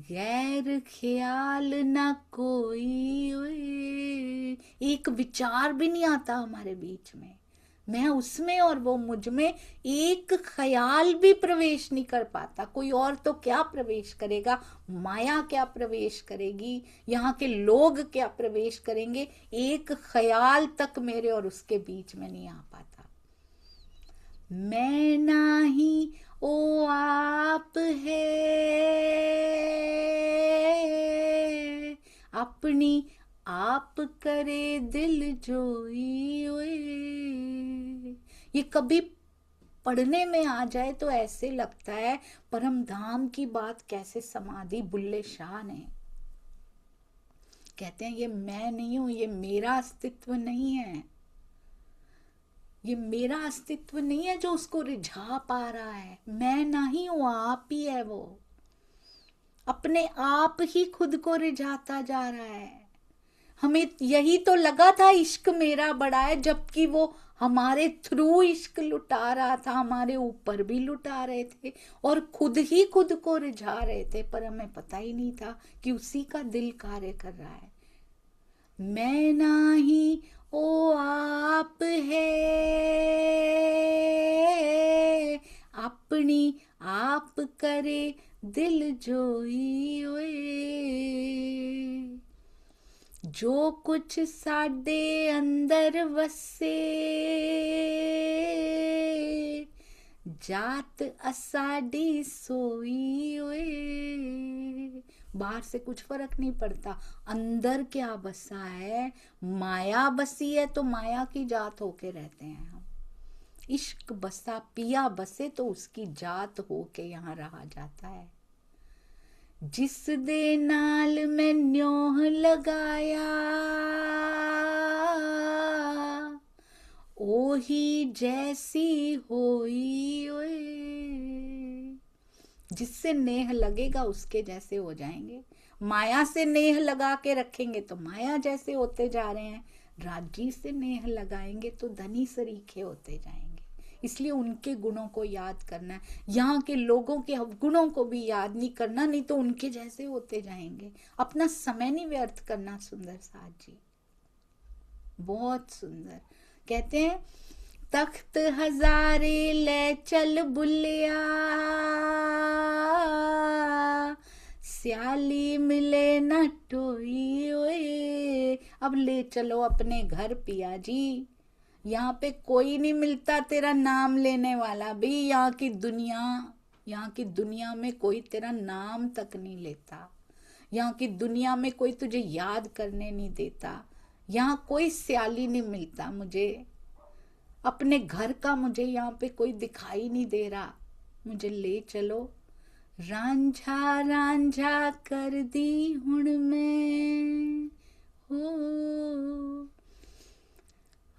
गैर ख्याल ना कोई ओए। एक विचार भी नहीं आता हमारे बीच में, मैं उसमें और वो मुझ में, एक ख्याल भी प्रवेश नहीं कर पाता। कोई और तो क्या प्रवेश करेगा, माया क्या प्रवेश करेगी, यहाँ के लोग क्या प्रवेश करेंगे, एक ख्याल तक मेरे और उसके बीच में नहीं आ पाता। मैं नाही ओ आप है, अपनी आप करे दिल जोई ओए। ये कभी पढ़ने में आ जाए तो ऐसे लगता है परम धाम की बात कैसे समाधि बुल्ले शाह ने। कहते हैं ये मैं नहीं हूं, ये मेरा अस्तित्व नहीं है, ये मेरा अस्तित्व नहीं है जो उसको रिझा पा रहा है। मैं नहीं हूं, आप ही है वो, अपने आप ही खुद को रिझाता जा रहा है। हमें यही तो लगा था इश्क मेरा बड़ा है, जबकि वो हमारे थ्रू इश्क लुटा रहा था, हमारे ऊपर भी लुटा रहे थे और खुद ही खुद को रिझा रहे थे, पर हमें पता ही नहीं था कि उसी का दिल कार्य कर रहा है। मैं नाही ओ आप है, अपनी आप करे दिल जोई ओए। जो कुछ साडे अंदर वसे, जात असाडी सोई ओए। बाहर से कुछ फर्क नहीं पड़ता, अंदर क्या बसा है, माया बसी है तो माया की जात होके रहते हैं हम। इश्क बसा, पिया बसे तो उसकी जात होके यहाँ रहा जाता है। जिस दे नाल मैं न्योह लगाया, ओही जैसी होई ओए। जिससे नेह लगेगा उसके जैसे हो जाएंगे। माया से नेह लगा के रखेंगे तो माया जैसे होते जा रहे हैं, राजी से नेह लगाएंगे तो धनी सरीखे होते जाएंगे। इसलिए उनके गुणों को याद करना है, यहाँ के लोगों के अवगुणों को भी याद नहीं करना, नहीं तो उनके जैसे होते जाएंगे। अपना समय नहीं व्यर्थ करना। सुंदर साथ जी बहुत सुंदर कहते हैं, तख्त हजारे ले चल बुलिया, स्याली मिले न टोई ओए। अब ले चलो अपने घर पिया जी, यहाँ पे कोई नहीं मिलता तेरा नाम लेने वाला भी। यहाँ की दुनिया में कोई तेरा नाम तक नहीं लेता, यहाँ की दुनिया में कोई तुझे याद करने नहीं देता, यहाँ कोई स्याली नहीं मिलता। मुझे अपने घर का मुझे यहाँ पे कोई दिखाई नहीं दे रहा, मुझे ले चलो। रांझा रांझा कर दी हुण मैं हो,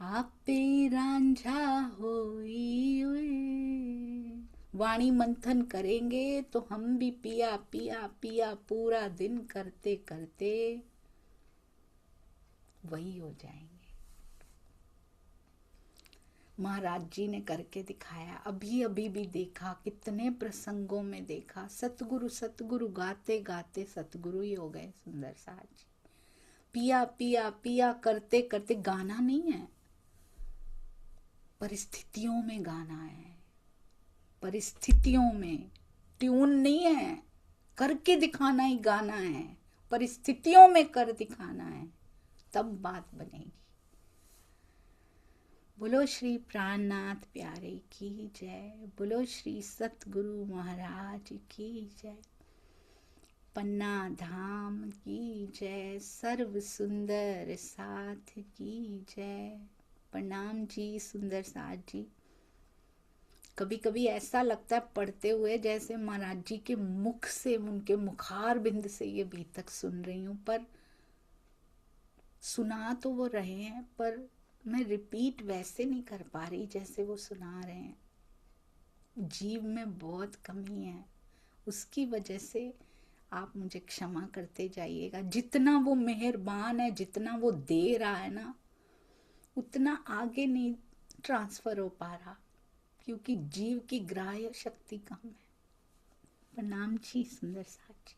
आपे रांझा होई ओए। वाणी मंथन करेंगे तो हम भी पिया पिया पिया पूरा दिन करते करते वही हो जाएंगे। महाराज जी ने करके दिखाया, अभी अभी भी देखा, कितने प्रसंगों में देखा। सतगुरु सतगुरु गाते गाते सतगुरु ही हो गए सुंदर साथ जी। पिया पिया पिया करते करते, गाना नहीं है, परिस्थितियों में गाना है, परिस्थितियों में, ट्यून नहीं है। करके दिखाना ही गाना है, परिस्थितियों में कर दिखाना है, तब बात बनेगी। बोलो श्री प्राणनाथ प्यारे की जय, बोलो श्री सतगुरु महाराज की जय। पन्ना धाम की जय, सर्व सुंदर साथ की जय। प्रणाम जी सुंदर साथ जी। कभी कभी ऐसा लगता है पढ़ते हुए जैसे महाराज जी के मुख से, उनके मुखार बिंद से ये भी तक सुन रही हूँ, पर सुना तो वो रहे हैं, पर मैं रिपीट वैसे नहीं कर पा रही जैसे वो सुना रहे हैं। जीव में बहुत कमी है, उसकी वजह से आप मुझे क्षमा करते जाइएगा। जितना वो मेहरबान है, जितना वो दे रहा है ना, उतना आगे नहीं ट्रांसफर हो पा रहा, क्योंकि जीव की ग्राह्य शक्ति कम है। प्रणाम जी सुंदर साथ जी।